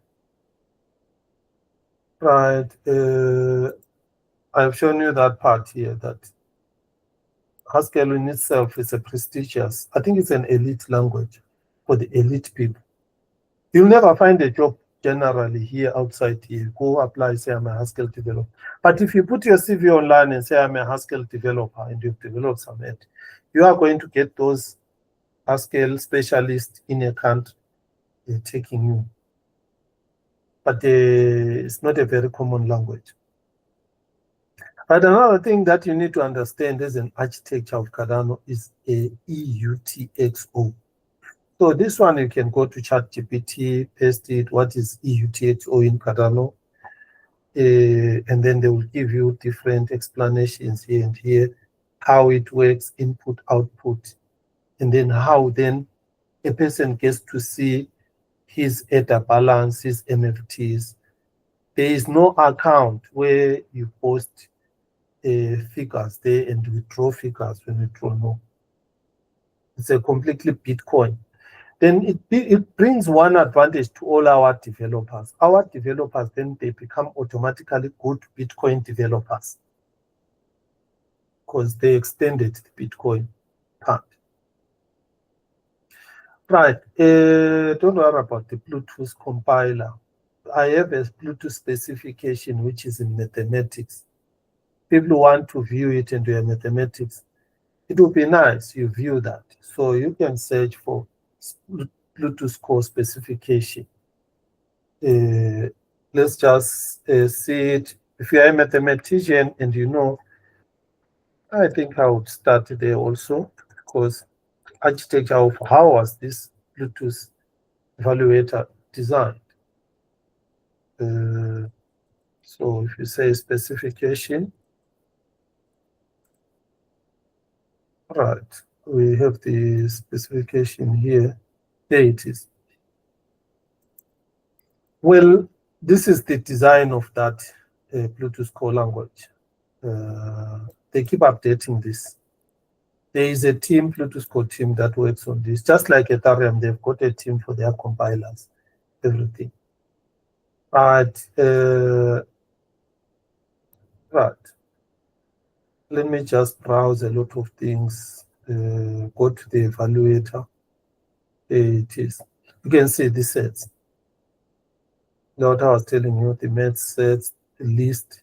Right, I've shown you that part here, that Haskell in itself is a prestigious, I think it's an elite language for the elite people. You'll never find a job generally here outside here. Go apply, say I'm a Haskell developer. But if you put your CV online and say I'm a Haskell developer and you've developed some it, you are going to get those Haskell specialists in a country taking you. But it's not a very common language. But another thing that you need to understand as an architecture of Cardano is a EUTXO. So this one you can go to ChatGPT, paste it, what is EUTXO in Cardano, and then they will give you different explanations here and here, how it works, input, output, and then how then a person gets to see his ETA balance, his MFTs, There is no account where you post figures there and withdraw figures when you withdraw. No. It's a completely Bitcoin. Then it brings one advantage to all our developers. Our developers, then they become automatically good Bitcoin developers because they extended the Bitcoin part. Right. Don't worry about the Plutus compiler. I have a Plutus specification which is in mathematics. People want to view it in their mathematics. It would be nice you view that. So you can search for Plutus core specification. Let's just see it. If you are a mathematician and you know, I think I would start there also, because architecture of how was this Plutus evaluator designed. So if you say specification, right, we have the specification here. There it is. Well, this is the design of that Plutus core language. They keep updating this. There is a team, Plutus core team, that works on this. Just like Ethereum, they've got a team for their compilers, everything. But right. Let me just browse a lot of things. Go to the evaluator. There it is. You can see the sets. What I was telling you, the math sets, the list.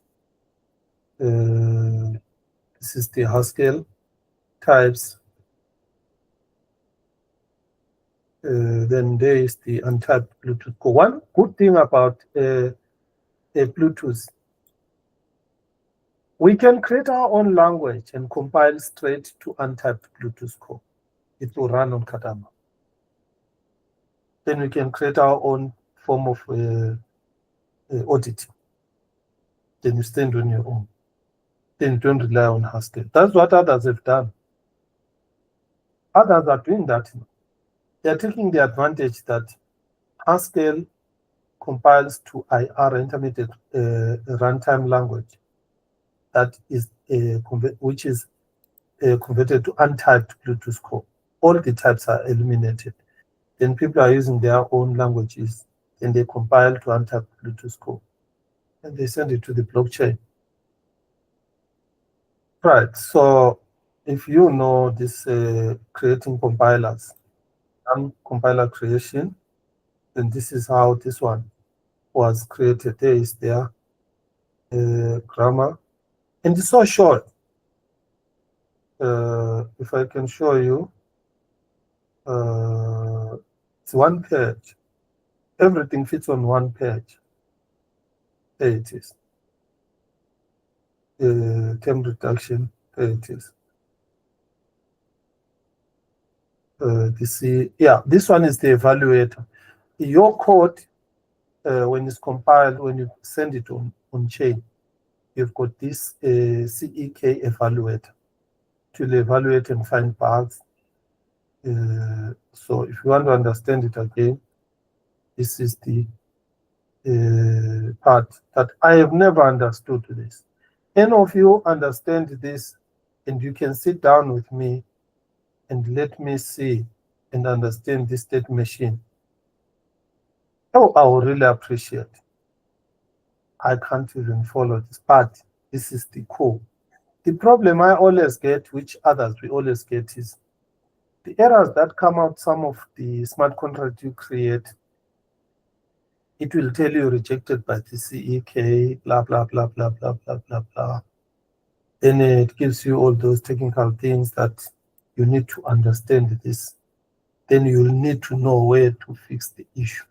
This is the Haskell types. Then there is the untyped Bluetooth core. One good thing about Bluetooth, we can create our own language and compile straight to untyped Bluetooth core. It will run on Cardano. Then we can create our own form of auditing. Then you stand on your own. Then you don't rely on Haskell. That's what others have done. Others are doing that. They are taking the advantage that Haskell compiles to IR, intermediate runtime language, that is which is converted to untyped Bluetooth core. All the types are eliminated. Then people are using their own languages, and they compile to untyped Bluetooth core, and they send it to the blockchain. Right. So if you know this creating compilers, compiler creation, then this is how this one was created. There is their grammar, and it's so short. If I can show you, it's one page. Everything fits on one page. There it is. Term reduction. There it is. This one is the evaluator. Your code, when it's compiled, when you send it on chain, you've got this CEK evaluator to evaluate and find bugs. So if you want to understand it again, this is the part that I have never understood this. Any of you understand this, and you can sit down with me and let me see and understand this state machine. Oh, I would really appreciate. I can't even follow this part. This is the core. The problem I always get, which others we always get, is the errors that come out some of the smart contract you create. It will tell you rejected by the CEK, blah, blah, blah, blah, blah, blah, blah, blah. Then it gives you all those technical things that you need to understand this. Then you'll need to know where to fix the issue.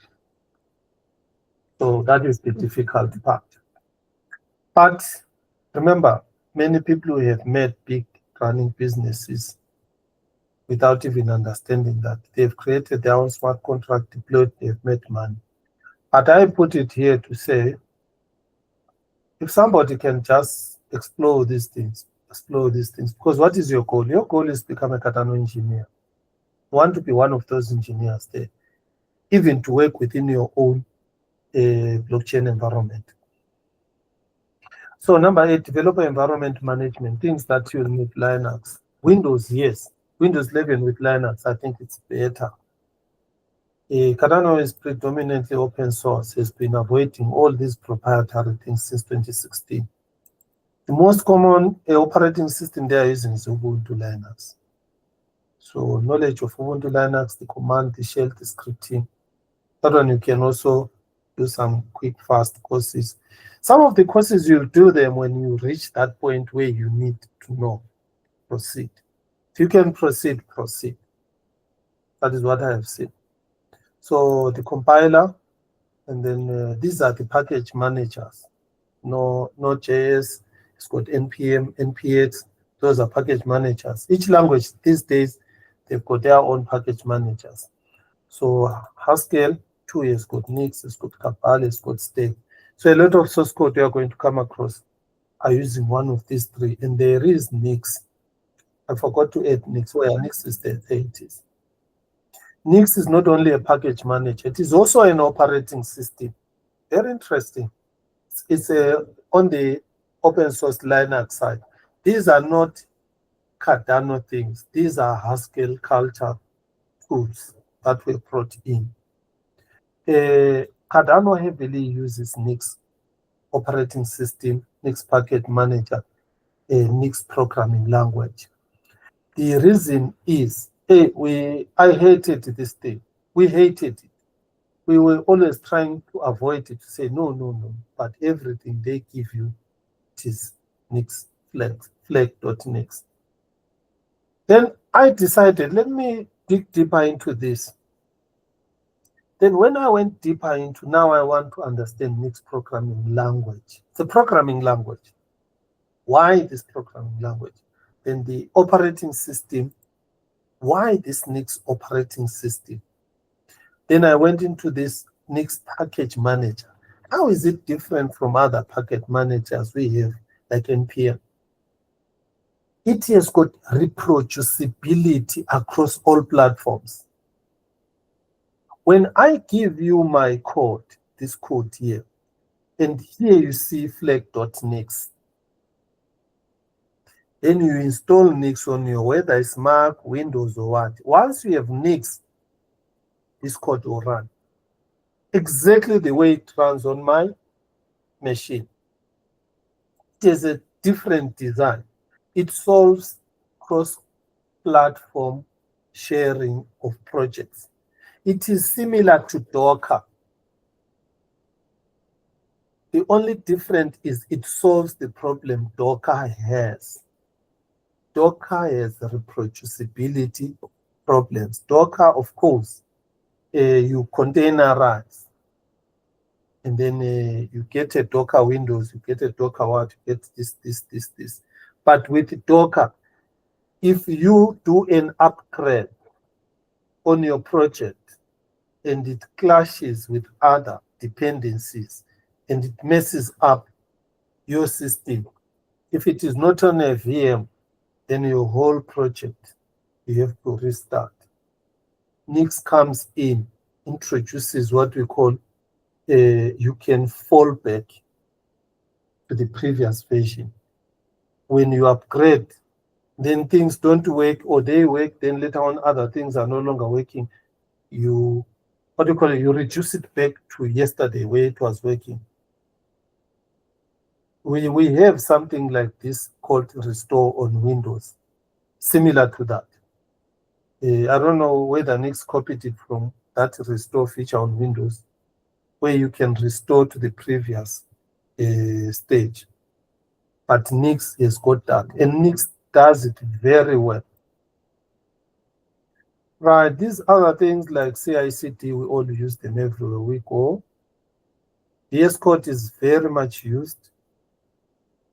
So that is the difficult part. But remember, many people who have made big running businesses without even understanding that. They've created their own smart contract, deployed, they've made money. But I put it here to say, if somebody can just explore these things, because what is your goal? Your goal is to become a Cardano engineer. You want to be one of those engineers there, even to work within your own blockchain environment. So number 8, developer environment management, things that you need Linux. Windows, yes. Windows 11 with Linux, I think it's better. Cardano is predominantly open source, has been avoiding all these proprietary things since 2016. The most common operating system they are using is Ubuntu Linux. So knowledge of Ubuntu Linux, the command, the shell, the scripting. That one you can also do some quick, fast courses. Some of the courses you'll do them when you reach that point where you need to know. Proceed. If you can proceed, proceed. That is what I have seen. So the compiler, and then these are the package managers. No JS, it's got NPM, NPX, those are package managers. Each language these days, they've got their own package managers. So Haskell, 2 has got Nix, it's got Cabal, it's got Stake. So a lot of source code you are going to come across are using one of these 3, and there is Nix. I forgot to add Nix, where Nix is there it is. Nix is not only a package manager, it is also an operating system. Very interesting. It's on the open source Linux side. These are not Cardano things. These are Haskell culture tools that were brought in. Cardano heavily uses Nix operating system, Nix package manager, Nix programming language. The reason is, I hated this thing. We hated it. We were always trying to avoid it, to say, no, but everything they give you, it is Nix, flag.nix. Then I decided, let me dig deeper into this. Then when I went deeper into, now I want to understand Nix programming language. It's a programming language. Why this programming language? Then the operating system, why this Nix operating system? Then I went into this Nix package manager. How is it different from other package managers we have, like NPM? It has got reproducibility across all platforms. When I give you my code, this code here, and here you see flag.nix, then you install Nix on your, whether it's Mac, Windows, or what. Once you have Nix, this code will run exactly the way it runs on my machine. It is a different design. It solves cross-platform sharing of projects. It is similar to Docker. The only difference is it solves the problem Docker has. Docker has reproducibility problems. Docker, of course, you containerize, and then you get a Docker Windows, you get a Docker what, you get this. But with Docker, if you do an upgrade on your project and it clashes with other dependencies and it messes up your system, if it is not on a VM, then your whole project, you have to restart. Nix comes in, introduces what we call, you can fall back to the previous version. When you upgrade, then things don't work, or they work, then later on other things are no longer working. You, what do you call it? You reduce it back to yesterday where it was working. We have something like this called restore on Windows, similar to that. I don't know whether Nix copied it from that restore feature on Windows, where you can restore to the previous stage. But Nix has got that, and Nix does it very well. Right, these other things like CI/CD, we all use them everywhere we go. VS Code is very much used.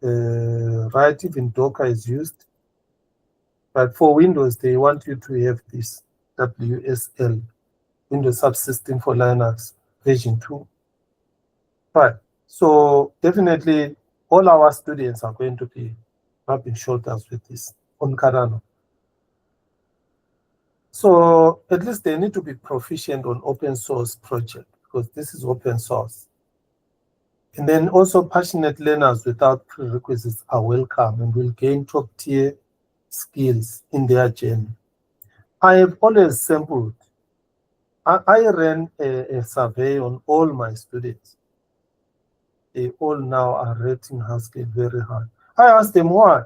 Right, even Docker is used. But for Windows, they want you to have this WSL, Windows Subsystem for Linux, version 2. Right, so definitely all our students are going to be rubbing shoulders with this on Cardano. So at least they need to be proficient on open source project, because this is open source. And then also passionate learners without prerequisites are welcome and will gain top tier skills in their journey. I have always sampled. I ran a survey on all my students. They all now are rating Haskell very high. I asked them why.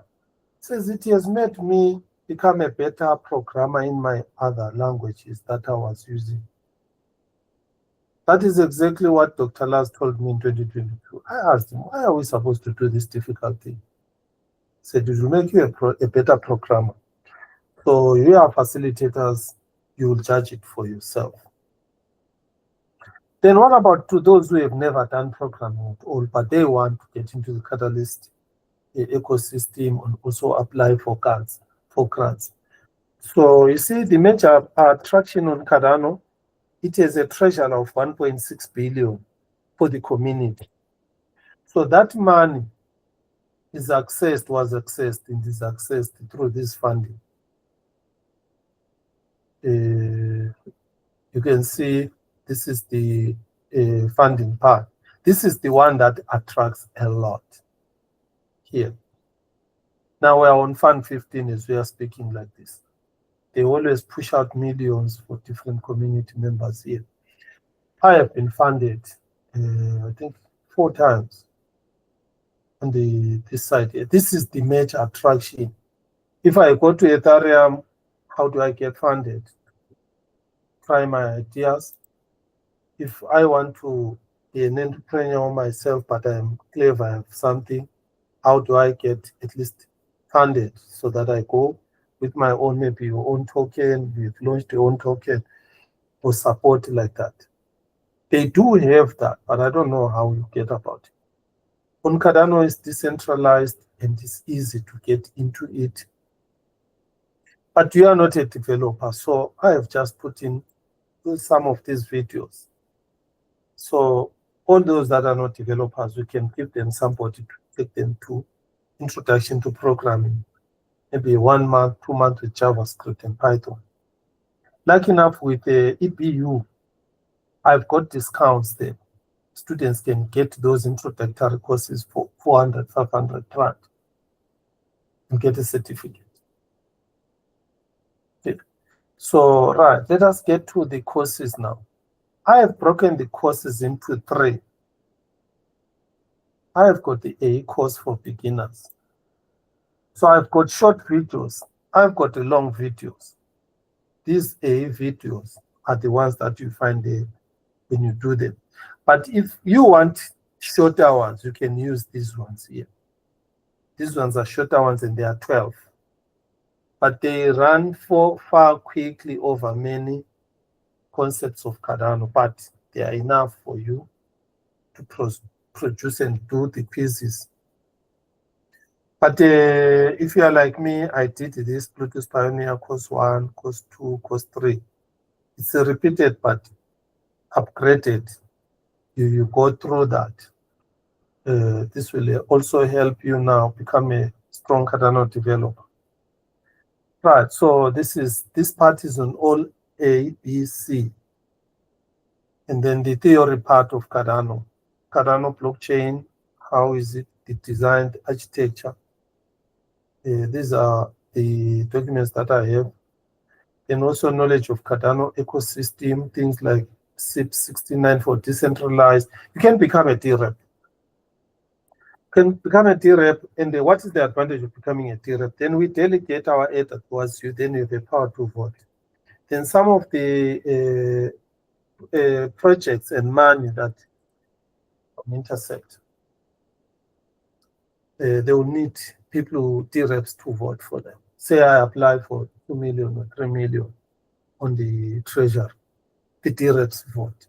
Says it has made me become a better programmer in my other languages that I was using. That is exactly what Dr. Lars told me in 2022. I asked him, why are we supposed to do this difficult thing? He said, it will make you a better programmer. So you are facilitators, you will judge it for yourself. Then what about to those who have never done programming at all, but they want to get into the Catalyst ecosystem and also apply for grants? So you see the major attraction on Cardano, it has a treasure of 1.6 billion for the community. So that money was accessed and is accessed through this funding. You can see this is the funding part. This is the one that attracts a lot here. Now we're on Fund 15 as we are speaking like this. They always push out millions for different community members here. I have been funded, I think, 4 times on this side here. This is the major attraction. If I go to Ethereum, how do I get funded? Try my ideas. If I want to be an entrepreneur myself, but I'm clever, I have something, how do I get at least funded so that I go with my own, maybe your own token, you've launched your own token or support like that. They do have that, but I don't know how you get about it. On Cardano is decentralized and it's easy to get into it. But you are not a developer, so I have just put in some of these videos. So all those that are not developers, we can give them somebody to take them to introduction to programming, maybe 1 month, 2 months with JavaScript and Python. Like enough with the EBU, I've got discounts there. Students can get those introductory courses for 400, 500 rand and get a certificate. Okay. So, right, let us get to the courses now. I have broken the courses into 3. I have got the A course for beginners. So I've got short videos. I've got the long videos. These A videos are the ones that you find there when you do them. But if you want shorter ones, you can use these ones here. These ones are shorter ones and they are 12. But they run far quickly over many concepts of Cardano, but they are enough for you to produce and do the quizzes. But if you are like me, I did this Plutus Pioneer course 1, course 2, course 3. It's a repeated but upgraded. You go through that. This will also help you now become a strong Cardano developer. Right, so this part is on all A, B, C. And then the theory part of Cardano. Cardano blockchain, how is it designed, architecture. These are the documents that I have. And also knowledge of Cardano ecosystem, things like CIP69 for decentralized. You can become a D-Rep. Can become a D-Rep, and what is the advantage of becoming a D-Rep? Then we delegate our aid towards you, then you have the power to vote. Then some of the projects and money that intersect, they will need people who D-Reps to vote for them. Say I apply for 2 million or 3 million on the treasury, the D-Reps vote.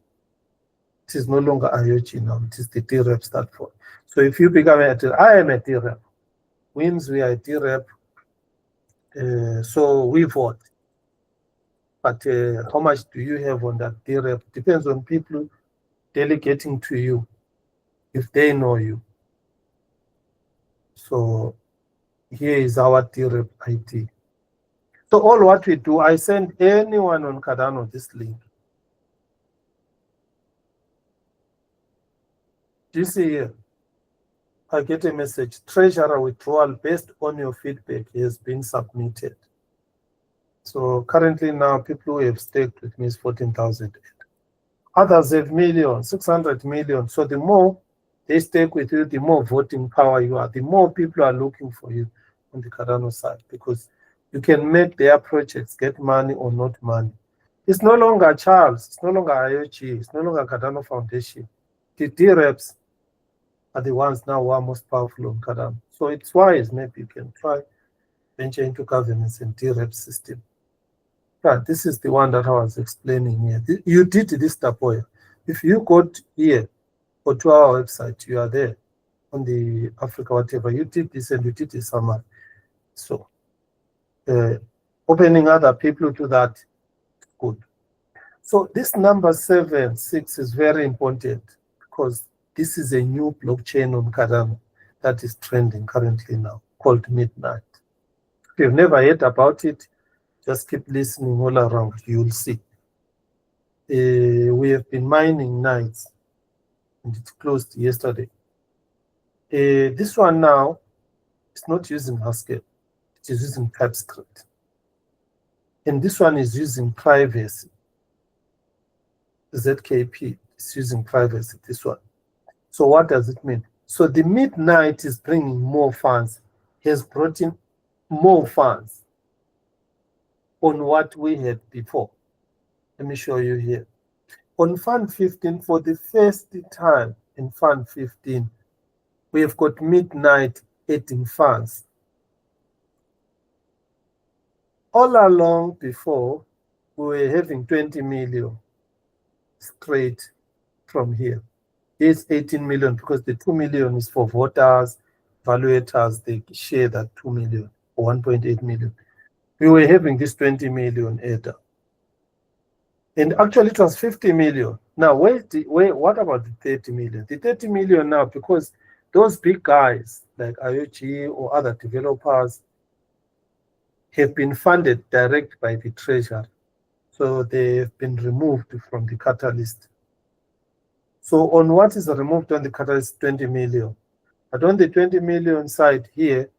It is no longer IOG now, it is the D-Reps that vote. So if you become a D-Rep, I am a D-Rep. WIMS, we are a D-Rep, so we vote. But how much do you have on that D-Rep? Depends on people delegating to you, if they know you. So here is our D-Rep ID. So all what we do, I send anyone on Cardano this link. Do you see here? I get a message, treasurer withdrawal based on your feedback has been submitted. So currently now people who have staked with me is 14,000. Others have millions, 600 million. So the more they stake with you, the more voting power you are, the more people are looking for you on the Cardano side, because you can make their projects get money or not money. It's no longer Charles, it's no longer IOG, it's no longer Cardano Foundation. The D-reps are the ones now who are most powerful on Cardano. So it's wise, maybe you can try venture into governance and D-rep system. Yeah, this is the one that I was explaining here. You did this, Tapoya. If you go here or to our website, you are there on the Africa, whatever. You did this and you did the summary. So opening other people to that, good. So this number 7.6 is very important because this is a new blockchain on Cardano that is trending currently now, called Midnight. If you've never heard about it, just keep listening all around, you'll see. We have been mining nights, and it closed yesterday. This one now is not using Haskell, it is using TypeScript. And this one is using privacy. ZKP is using privacy, this one. So what does it mean? So the Midnight is bringing more funds, has brought in more funds on what we had before. Let me show you here. On Fund 15, for the first time in Fund 15, we have got Midnight adding funds. All along before, we were having 20 million straight from here. Here's 18 million because the 2 million is for voters, valuators, they share that 2 million or 1.8 million. We were having this 20 million ADA. And actually it was 50 million. Now, what about the 30 million? The 30 million now, because those big guys like IOG or other developers have been funded direct by the treasury. So they have been removed from the catalyst. So on what is removed on the catalyst, 20 million. But on the 20 million side here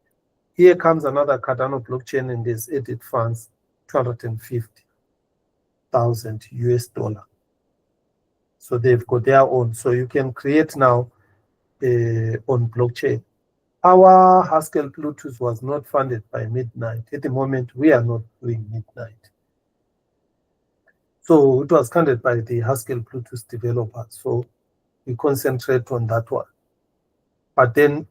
comes another Cardano blockchain and there's added funds, 250,000 US dollar. So they've got their own. So you can create now on blockchain. Our Haskell Plutus was not funded by Midnight. At the moment, we are not doing Midnight. So it was funded by the Haskell Plutus developer. So we concentrate on that one. But then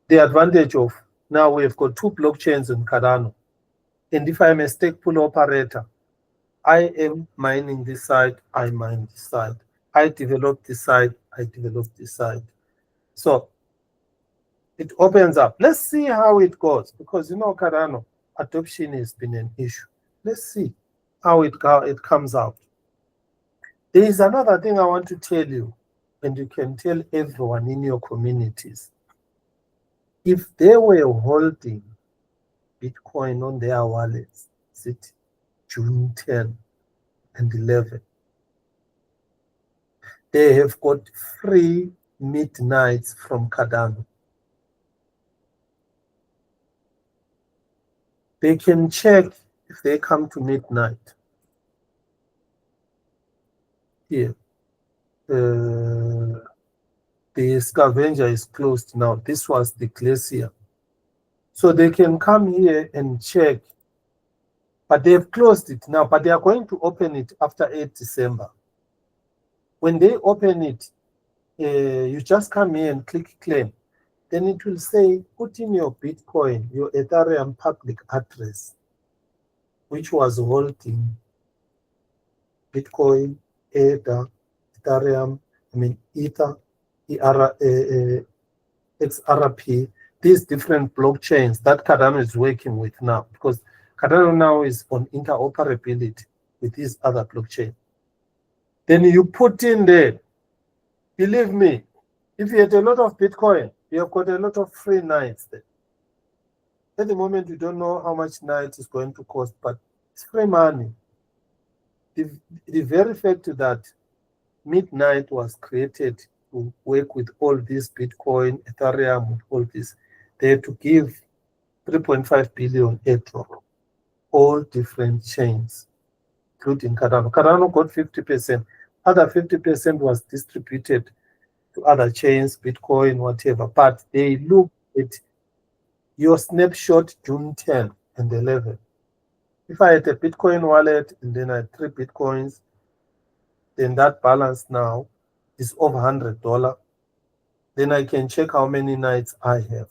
the advantage of now we've got two blockchains in Cardano. And if I'm a stake pool operator, I am mining this side, I mine this side. I develop this side, I develop this side. So it opens up. Let's see how it goes, because you know Cardano adoption has been an issue. Let's see how it comes out. There is another thing I want to tell you, and you can tell everyone in your communities. If they were holding Bitcoin on their wallets, sit June 10 and 11, they have got free midnights from Cardano. They can check if they come to midnight. Here, the scavenger is closed now. This was the glacier. So they can come here and check, but they've closed it now, but they are going to open it after 8 December. When they open it, you just come here and click claim. Then it will say, put in your Bitcoin, your Ethereum public address, which was holding Bitcoin, Ether, Ethereum, Ether, XRP, these different blockchains that Cardano is working with now, because Cardano now is on interoperability with these other blockchains. Then you put in there, believe me, if you had a lot of Bitcoin, you have got a lot of free nights there. At the moment, you don't know how much night is going to cost, but it's free money. The very fact that Midnight was created to work with all these Bitcoin, Ethereum, with all this, they have to give 3.5 billion airdrop, all different chains, including Cardano. Cardano got 50%. Other 50% was distributed to other chains, Bitcoin, whatever. But they look at your snapshot June 10 and 11. If I had a Bitcoin wallet and then I had 3 Bitcoins, then that balance now is over $100. Then I can check how many nights I have.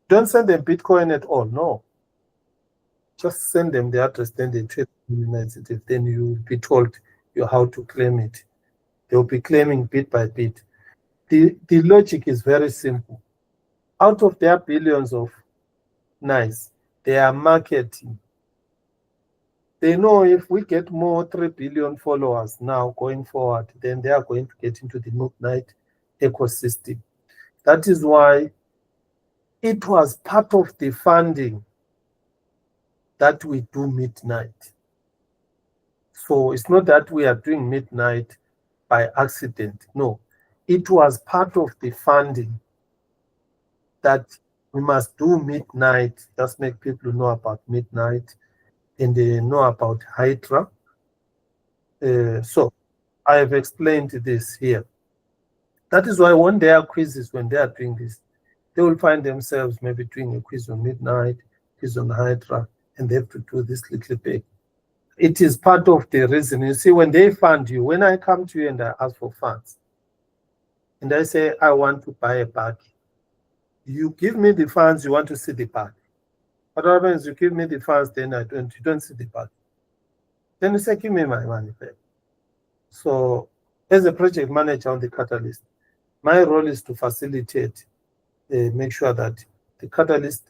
Don't send them Bitcoin at all, no. Just send them the address, then they check how many nights it is. Then you'll be told how to claim it. They'll be claiming bit by bit. The logic is very simple. Out of their billions of nights, they are marketing. They know if we get more 3 billion followers now going forward, then they are going to get into the midnight ecosystem. That is why it was part of the funding that we do midnight. So it's not that we are doing midnight by accident. No, it was part of the funding that we must do midnight, just make people know about midnight and they know about Hydra. So I have explained this here. That is why when there are quizzes, when they are doing this, they will find themselves maybe doing a quiz on midnight, quiz on Hydra, and they have to do this little bit. It is part of the reason. You see, when they fund you, when I come to you and I ask for funds, and I say, I want to buy a bag, you give me the funds, you want to see the bag. What happens, you give me the funds, then you don't see the bag. Then you say, give me my money back. So as a project manager on the Catalyst, my role is to facilitate, make sure that the Catalyst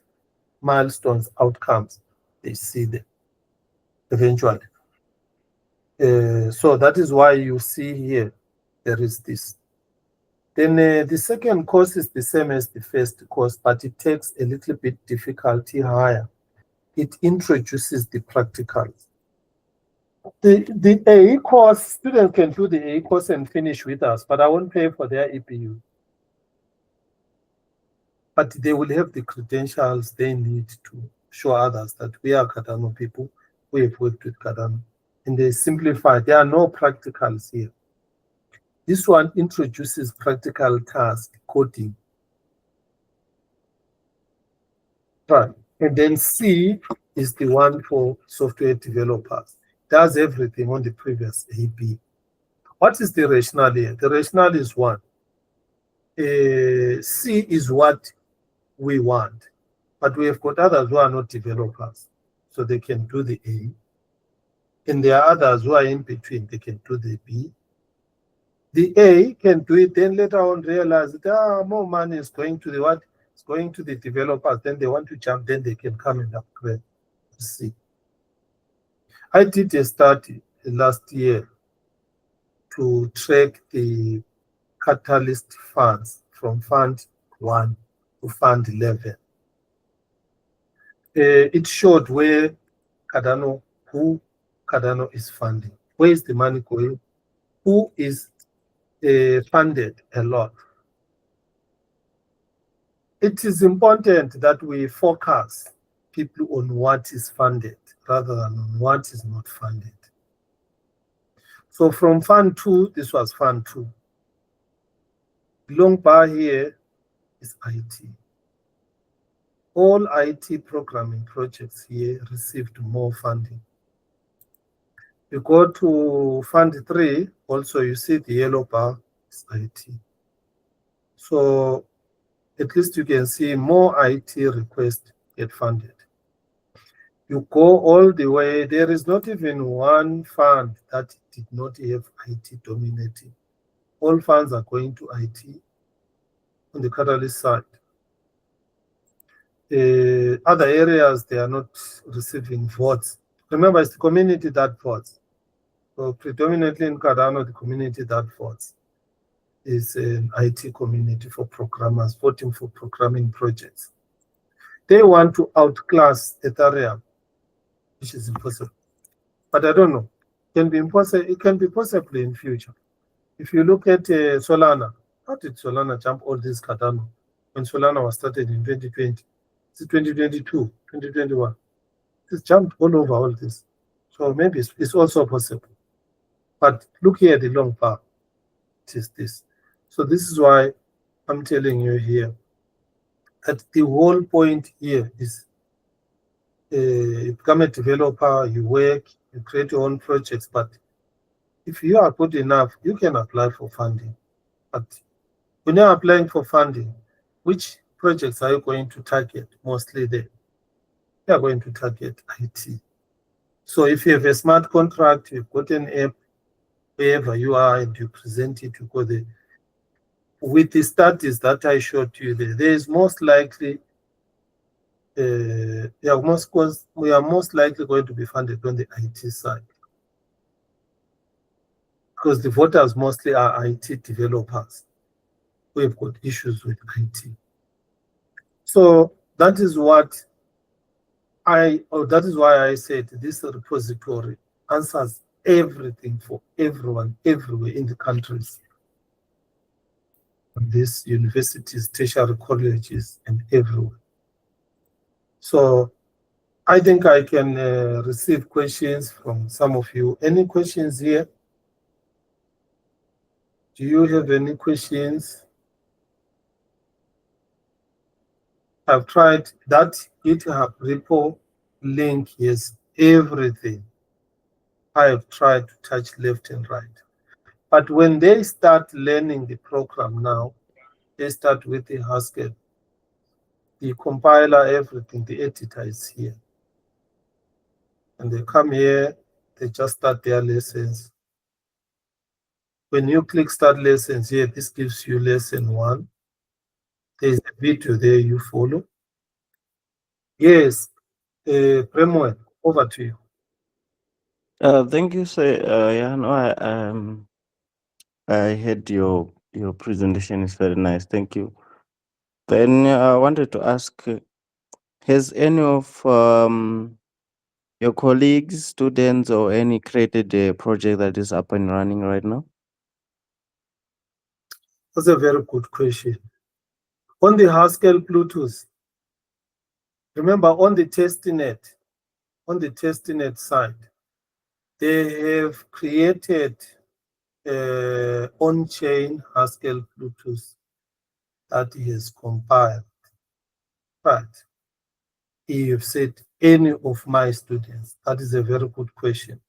milestones, outcomes, they see them eventually. So that is why you see here, there is this. Then the second course is the same as the first course, but it takes a little bit difficulty higher. It introduces the practicals. The AE course, students can do the AE course and finish with us, but I won't pay for their EPU. But they will have the credentials they need to show others that we are Cardano people, we have worked with Cardano. And they simplify, there are no practicals here. This one introduces practical task coding. Right. And then C is the one for software developers. Does everything on the previous AB. What is the rationale here? The rationale is one. C is what we want, but we have got others who are not developers, so they can do the A. And there are others who are in between, they can do the B. The A can do it, then later on realize that more money is going to the what? It's going to the developers, then they want to jump, then they can come and upgrade. C. I did a study last year to track the Catalyst funds from Fund 1 to Fund 11. It showed where Cardano, who Cardano is funding. Where is the money going? Who is funded a lot? It is important that we focus people on what is funded rather than on what is not funded. So from Fund 2, this was Fund 2. The long bar here is IT. All IT programming projects here received more funding. You go to Fund 3, also you see the yellow bar is IT. So at least you can see more IT requests get funded. You go all the way, there is not even one fund that did not have IT dominating. All funds are going to IT on the Catalyst side. Other areas, they are not receiving votes. Remember, it's the community that votes. So predominantly in Cardano, the community that votes is an IT community for programmers, voting for programming projects. They want to outclass Ethereum, which is impossible. But I don't know. It can be impossible. It can be possible in future. If you look at Solana, How did Solana jump all this Cardano when Solana was started in 2020? It's 2022, 2021. It's jumped all over all this. So maybe it's also possible. But looking at the long bar, it is this. So this is why I'm telling you here that the whole point here is you become a developer, you work, you create your own projects, but if you are good enough, you can apply for funding. But when you're applying for funding, which projects are you going to target mostly there? You are going to target IT. So if you have a smart contract, you've got an app, wherever you are, and you present it, you go there. With the studies that I showed you there is most likely, we are most likely going to be funded on the IT side. Because the voters mostly are IT developers who have got issues with IT. So that is why I said this repository answers everything for everyone, everywhere in the countries. These universities, tertiary colleges, and everywhere. So I think I can receive questions from some of you. Any questions here? Do you have any questions? I've tried that GitHub repo link, yes, everything. I have tried to touch left and right. But when they start learning the program now, they start with the Haskell, the compiler, everything, the editor is here. And they come here, they just start their lessons. When you click start lessons here, this gives you lesson 1. There's a video there you follow. Yes, Premwell, over to you. Thank you, sir. Yeah, no, I heard your presentation is very nice. Thank you. Then I wanted to ask, has any of your colleagues, students, or any created a project that is up and running right now? That's a very good question. On the Haskell Plutus, remember on the testnet side, they have created on-chain Haskell Plutus that he has compiled. But he have said any of my students, that is a very good question.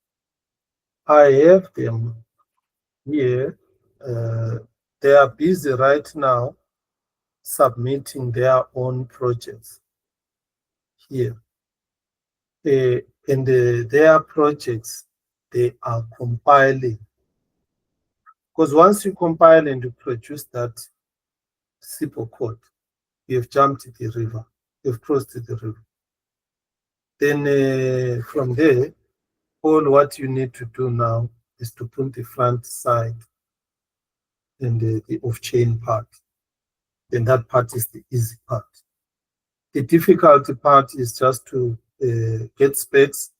I have them here. They are busy right now submitting their own projects here. And their projects, they are compiling. Because once you compile and you produce that simple code, you have jumped the river, you've crossed the river. Then from there, all what you need to do now is to put the front side and the off-chain part. Then that part is the easy part. The difficult part is just to get specs.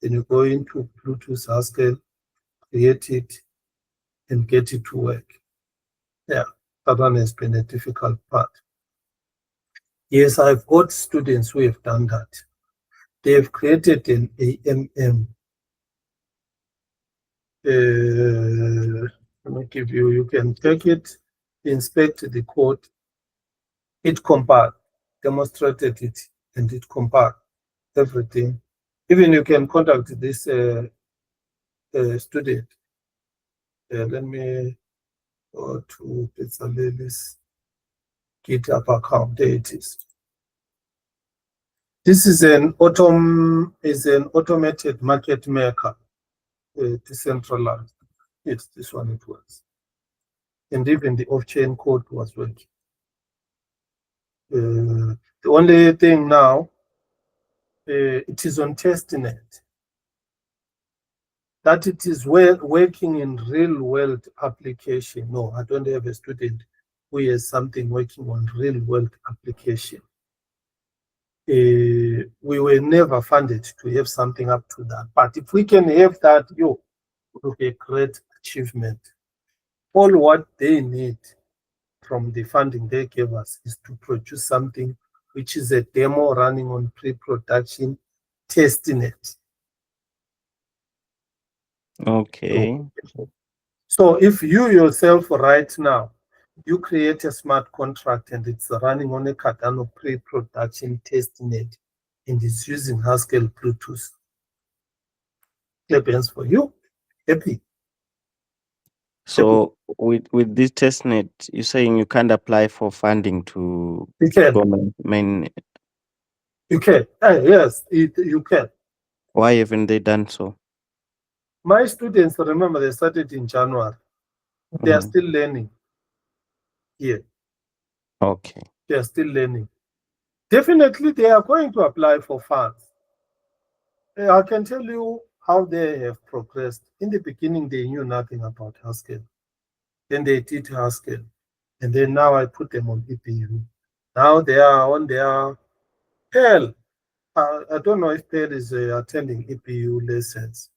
Then you go into Plutus Haskell, create it, and get it to work. Yeah, that one has been a difficult part. Yes, I've got students who have done that. They have created an AMM. Let me give you, you can take it, inspect the code, it compiled, demonstrated it, and it compiled everything. Even you can contact this student. Let me go to Bezaleli's GitHub account. There it is. This is an automated market maker, decentralized. It's this one, it was. And even the off-chain code was working. The only thing now, it is on testnet. That it is working in real world application. No, I don't have a student who has something working on real world application. We were never funded to have something up to that. But if we can have that, it will be a great achievement. All what they need from the funding they gave us is to produce something which is a demo running on pre-production testnet. Okay. So if you yourself right now, you create a smart contract and it's running on a Cardano pre-production testnet and it's using Haskell Plutus. Clap hands for you. Happy. So with this testnet, you're saying you can't apply for funding to You can. go main. You can. Yes, you can. Why haven't they done so? My students, remember, they started in January. They are Mhm. still learning here. Okay. They are still learning. Definitely, they are going to apply for funds. I can tell you how they have progressed. In the beginning, they knew nothing about Haskell. Then they did Haskell. And then now I put them on EPU. Now they are on their Perl. I don't know if Perl is attending EPU lessons.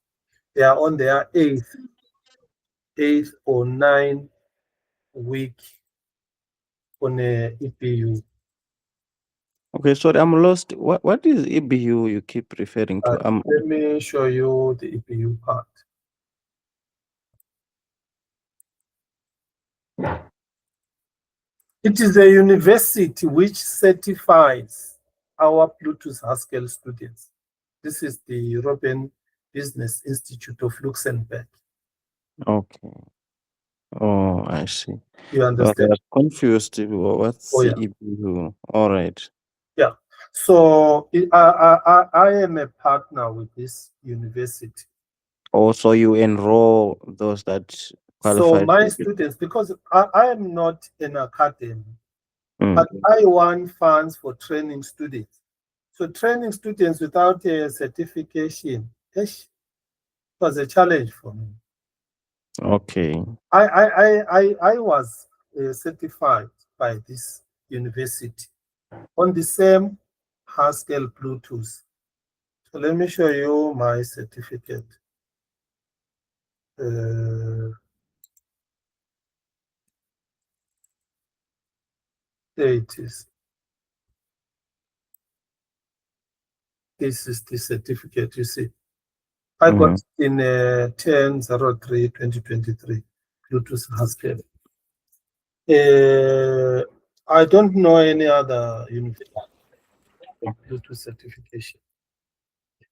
They are on their eighth or 9 week on a EPU. Okay, sorry, I'm lost. What is EBU you keep referring to? Let me show you the EPU part. It is a university which certifies our Plutus Haskell students. This is the European Business Institute of Luxembourg. Okay. Oh, I see. You I understand? was confused. What's Oh, yeah. EBU? All right. Yeah. So I am a partner with this university. Also, you enroll those that qualify. So my students, because I am not an academy, Mm. but I want funds for training students. So training students without a certification, was a challenge for me. Okay. I was certified by this university on the same Haskell Bluetooth. So let me show you my certificate. There it is. This is the certificate, you see. I got it in 10/03/2023, Bluetooth Haskell. I don't know any other university Bluetooth certification.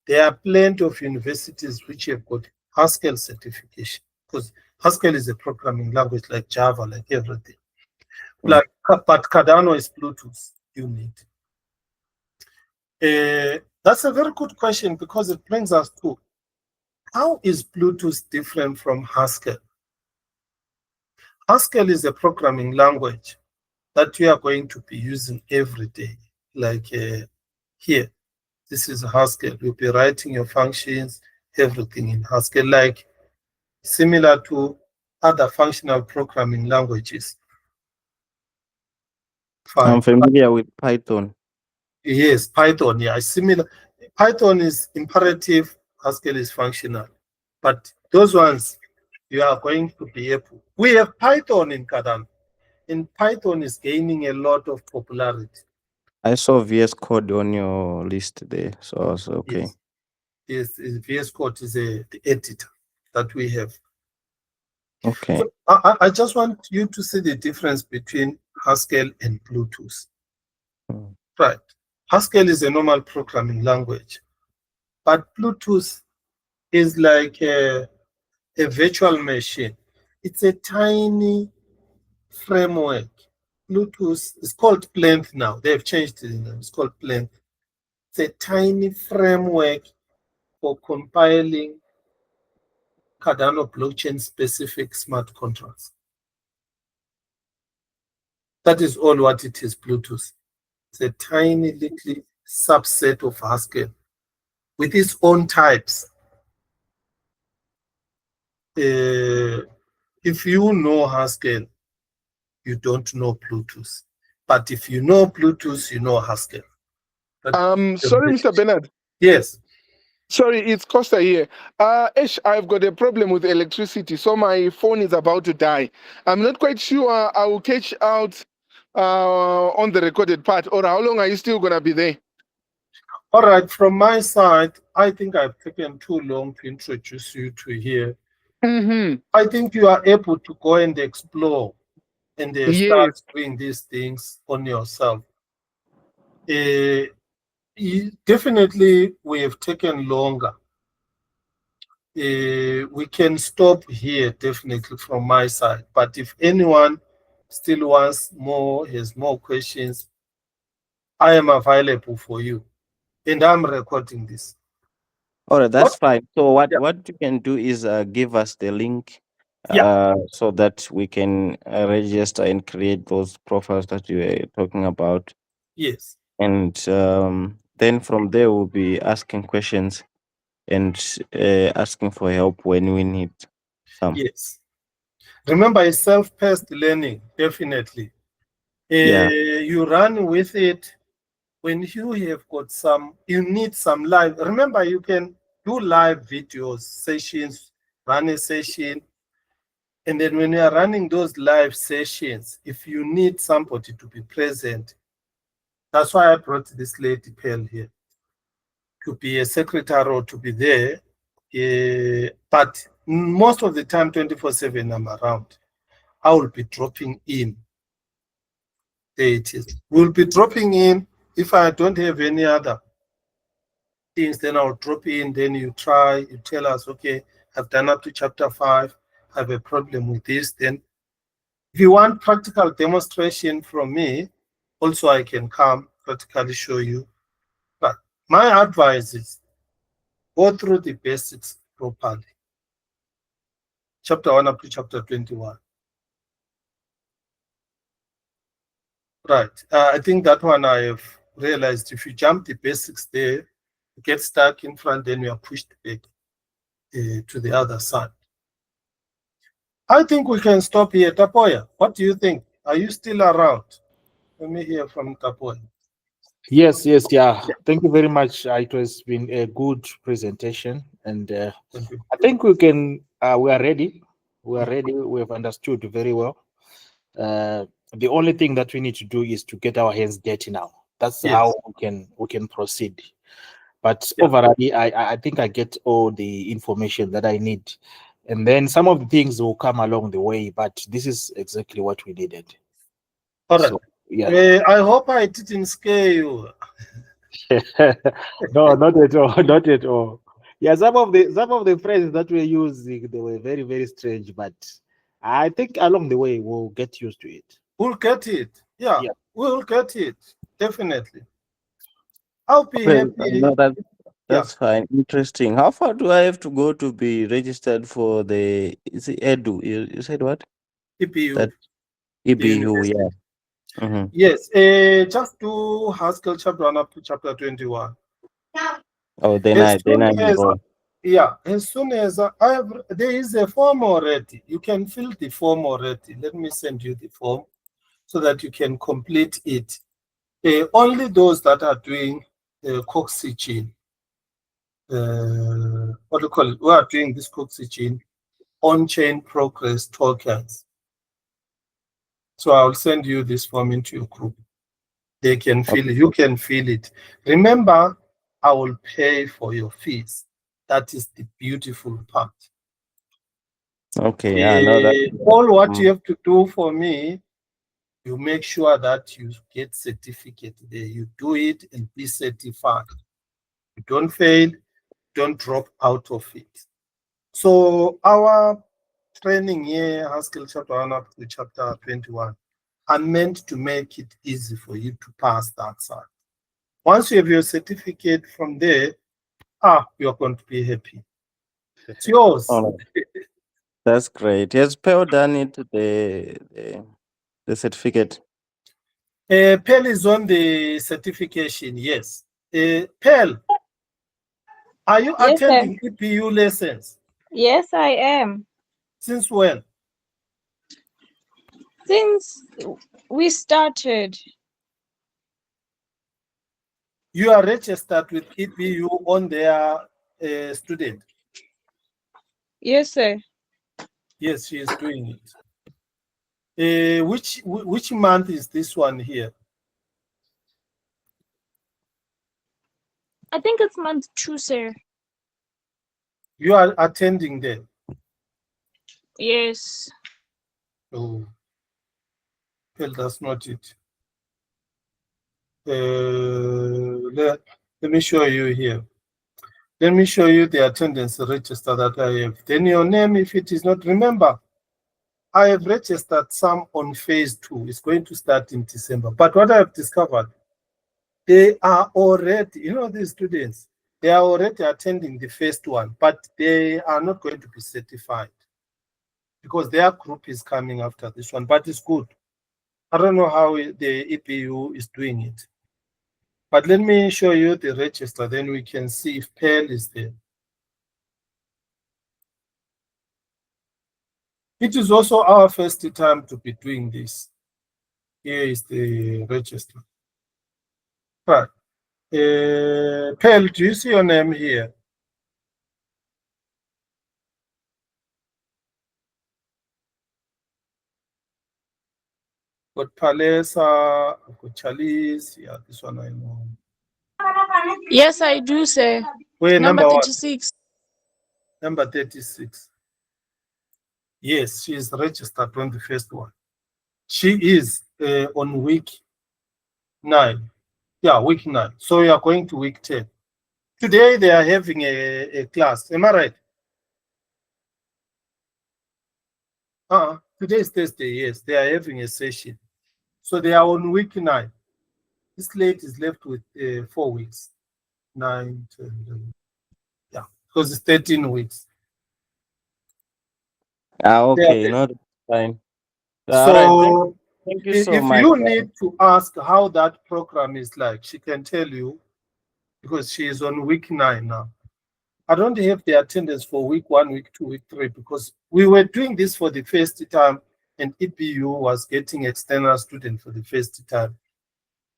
There are plenty of universities which have got Haskell certification, because Haskell is a programming language like Java, like everything. But Cardano is Bluetooth you need. That's a very good question, because it brings us to how is Plutus different from Haskell? Haskell is a programming language that we are going to be using every day. Like here, this is Haskell. You'll be writing your functions, everything in Haskell, like similar to other functional programming languages. Fine. I'm familiar with Python. Yes, Python, yeah, similar. Python is imperative, Haskell is functional. But those ones, you are going to be able. We have Python in Cardano, and Python is gaining a lot of popularity. I saw VS Code on your list there, so I was okay. Yes, VS Code is the editor that we have. Okay. So I just want you to see the difference between Haskell and Bluetooth. Right. Haskell is a normal programming language, but Bluetooth is like a virtual machine. It's a tiny framework. Bluetooth is called Plinth now. They've changed it. It's called Plinth. It's a tiny framework for compiling Cardano blockchain specific smart contracts. That is all what it is, Plutus. It's a tiny little subset of Haskell with its own types. If you know Haskell, you don't know Plutus. But if you know Plutus, you know Haskell. Sorry, Mr. Bernard. Yes. Sorry, it's Costa here. Ish, I've got a problem with electricity, so my phone is about to die. I'm not quite sure I will catch out on the recorded part, or how long are you still gonna be there? All right, from my side, I think I've taken too long to introduce you to here. I think you are able to go and explore and start Yes. doing these things on yourself. Definitely, we have taken longer. We can stop here, definitely, from my side. But if anyone still wants more, has more questions, I am available for you. And I'm recording this. All right, that's What? fine. So Yeah. what you can do is give us the link Yeah. so that we can register and create those profiles that you were talking about. Yes. And then from there we'll be asking questions and asking for help when we need some. Yes. Remember, it's self-paced learning, definitely. Yeah. You run with it. When you have got you need some live. Remember, you can do live videos, sessions, run a session. And then when you are running those live sessions, if you need somebody to be present, that's why I brought this lady Pearl here, to be a secretary or to be there. But most of the time, 24/7, I'm around. I will be dropping in. There it is. We'll be dropping in. If I don't have any other things, then I'll drop in. Then you try, you tell us, okay, I've done up to chapter 5. I have a problem with this. Then if you want practical demonstration from me, also I can come practically show you. But my advice is go through the basics properly. Chapter 1 up to chapter 21. Right. I think that one I have realized if you jump the basics there, you get stuck in front, then you are pushed back to the other side. I think we can stop here. Tapoya, what do you think? Are you still around? Let me hear from Tapoya. Yes, yeah. Thank you very much. It has been a good presentation, and Thank you. I think we can. We are ready. We are ready. We have understood very well. The only thing that we need to do is to get our hands dirty now. That's Yes. how we can proceed. But Yeah. overall, I think I get all the information that I need, and then some of the things will come along the way. But this is exactly what we needed. All right. So, yeah. I hope I didn't scare you. No, not at all. Not at all. Yeah, some of the phrases that we're using, they were very, very strange, but I think along the way we'll get used to it. We'll get it. Yeah, Yeah. we'll get it. Definitely. I'll be Okay, happy. no, Yeah, that's fine. Interesting. How far do I have to go to be registered for the is it Edu? You said what? EPU, That the EBU, university. yeah. Mm-hmm. Yes, just do Haskell chapter 1 up to chapter 21. Oh, then As I soon as, enroll. as soon as there is a form already. You can fill the form already. Let me send you the form so that you can complete it. Only those that are doing Coxygen, what do you call it? We are doing this Coxygen on-chain progress tokens. So I'll send you this form into your group. They can fill it. You can fill it. Remember, I will pay for your fees. That is the beautiful part. Okay, yeah, no, that All what you have to do for me, you make sure that you get certificate there. You do it and be certified. You don't fail, don't drop out of it. So our training here, Haskell chapter 1 up to chapter 21, are meant to make it easy for you to pass that side. Once you have your certificate from there, you're going to be happy. It's yours. oh, that's great. Has Pearl done it the certificate? Pearl is on the certification, yes. Pearl, are you Yes, sir. attending EPU lessons? Yes, I am. Since when? Since we started. You are registered with EPU on their student? Yes, sir. Yes, she is doing it. Which month is this one here? I think it's month 2, sir. You are attending there. Yes. Oh, well, that's not it. Let me show you here. Let me show you the attendance register that I have. Then your name, if it is not, remember, I have registered some on phase 2. It's going to start in December. But what I have discovered, they are already, you know, these students, they are already attending the first one, but they are not going to be certified because their group is coming after this one, but it's good. I don't know how the EPU is doing it. But let me show you the register, then we can see if Pearl is there. It is also our first time to be doing this. Here is the register. Right. Pearl, do you see your name here? Got Palesa, got Chalice. Yeah, this one I know. Yes, I do, sir. Wait, Number number what? 36. Number 36. Yes, she is registered on the first one. She is on week 9. Yeah, week 9. So we are going to week 10. Today they are having a class. Am I right? Today is Thursday. Yes, they are having a session. So they are on week 9. This lady is left with 4 weeks. 9, 10, 11. Yeah, because it's 13 weeks. Okay, there. no, that's fine. All right, So thank you so if much. you need to ask how that program is like, she can tell you because she is on week 9 now. I don't have the attendance for week 1, week 2, week 3 because we were doing this for the first time and EPU was getting external students for the first time.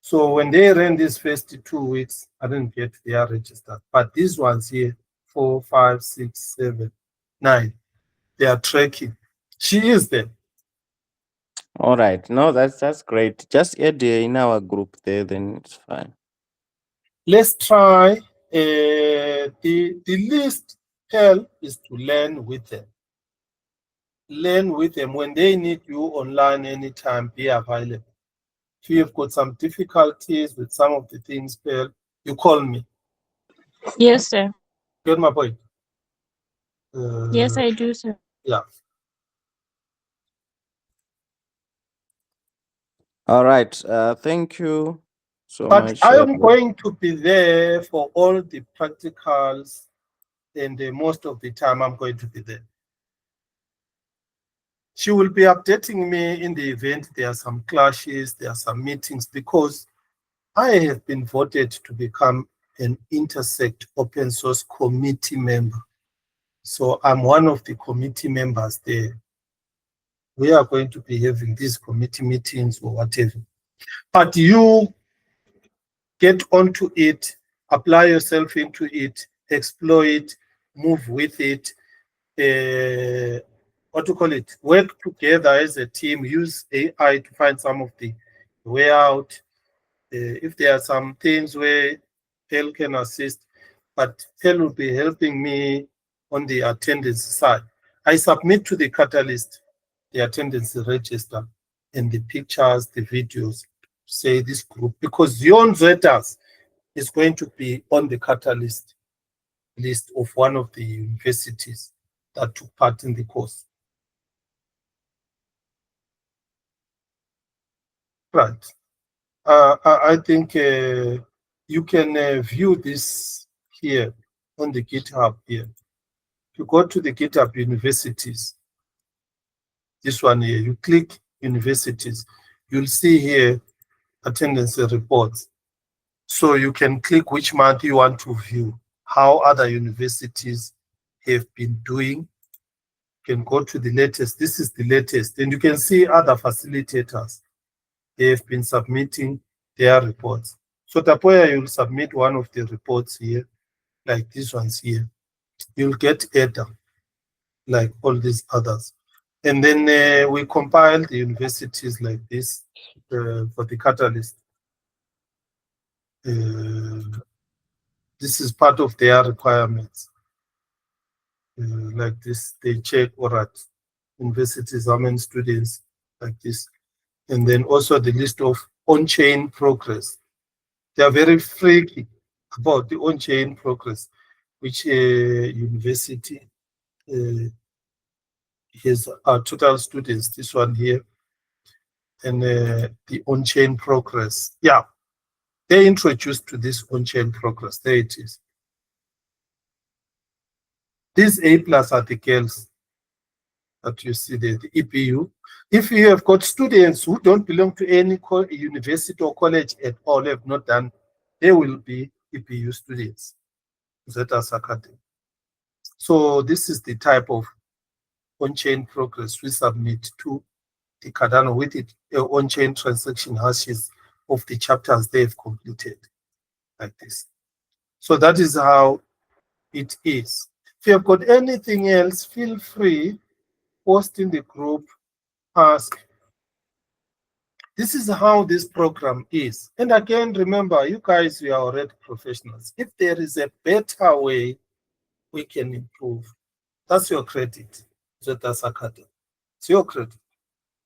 So when they ran these first 2 weeks, I didn't get their registered. But these ones here, 4, 5, 6, 7, 9, they are tracking. She is there. All right, no, that's great. Just add her in our group there, then it's fine. Let's try the least help is to learn with them. Learn with them. When they need you online anytime, be available. If you have got some difficulties with some of the things, Pearl, you call me. Yes, sir. Get my point? Yes, I do, sir. Yeah. All right, thank you so But much. I am going to be there for all the practicals, and most of the time I'm going to be there. She will be updating me in the event. There are some clashes, there are some meetings, because I have been voted to become an Intersect open source committee member. So I'm one of the committee members there. We are going to be having these committee meetings or whatever. But you get onto it, apply yourself into it, explore it, move with it, what to call it, work together as a team, use AI to find some of the way out. If there are some things where Pearl can assist, but Pearl will be helping me on the attendance side. I submit to the Catalyst the attendance register and the pictures, the videos, say this group, because your Nvedaz is going to be on the Catalyst list of one of the universities that took part in the course. Right. I think you can view this here on the GitHub here. If you go to the GitHub universities, this one here, you click universities, you'll see here attendance reports. So you can click which month you want to view, how other universities have been doing. You can go to the latest. This is the latest. And you can see other facilitators. They have been submitting their reports. So Tapoya, you'll submit one of the reports here. like these ones here. You'll get EDA, like all these others. And then we compile the universities like this for the catalyst. This is part of their requirements. Like this, they check, all right, universities, how many students, like this. And then also the list of on-chain progress. They are very freaky about the on-chain progress, which university has total students, this one here, and the on-chain progress. Yeah, they're introduced to this on-chain progress. There it is. These A+ are the girls that you see there, the EPU. If you have got students who don't belong to any university or college at all, have not done, they will be EPU students. Nvedaz Academy. So this is the type of on-chain progress we submit to the Cardano with it on-chain transaction hashes of the chapters they've completed, like this. So that is how it is. If you have got anything else, feel free, post in the group, ask. This is how this program is. And again, remember, you guys, we are already professionals. If there is a better way, we can improve. That's your credit. Nvedaz Academy. It's your credit.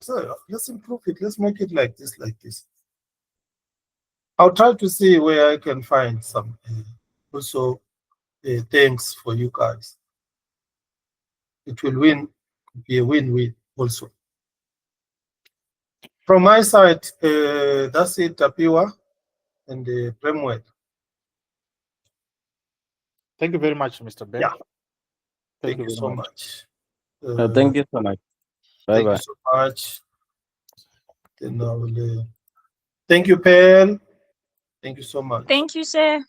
So let's improve it. Let's make it like this, like this. I'll try to see where I can find some also thanks for you guys. It will be a win-win also. From my side, that's it, Tapiwa and Premwell. Thank you very much, Mr. Ben. Yeah. Thank you very so much. much. Thank you so much. Bye Thank bye. you so much. Then I will, thank you, Pearl. Thank you so much. Thank you, sir.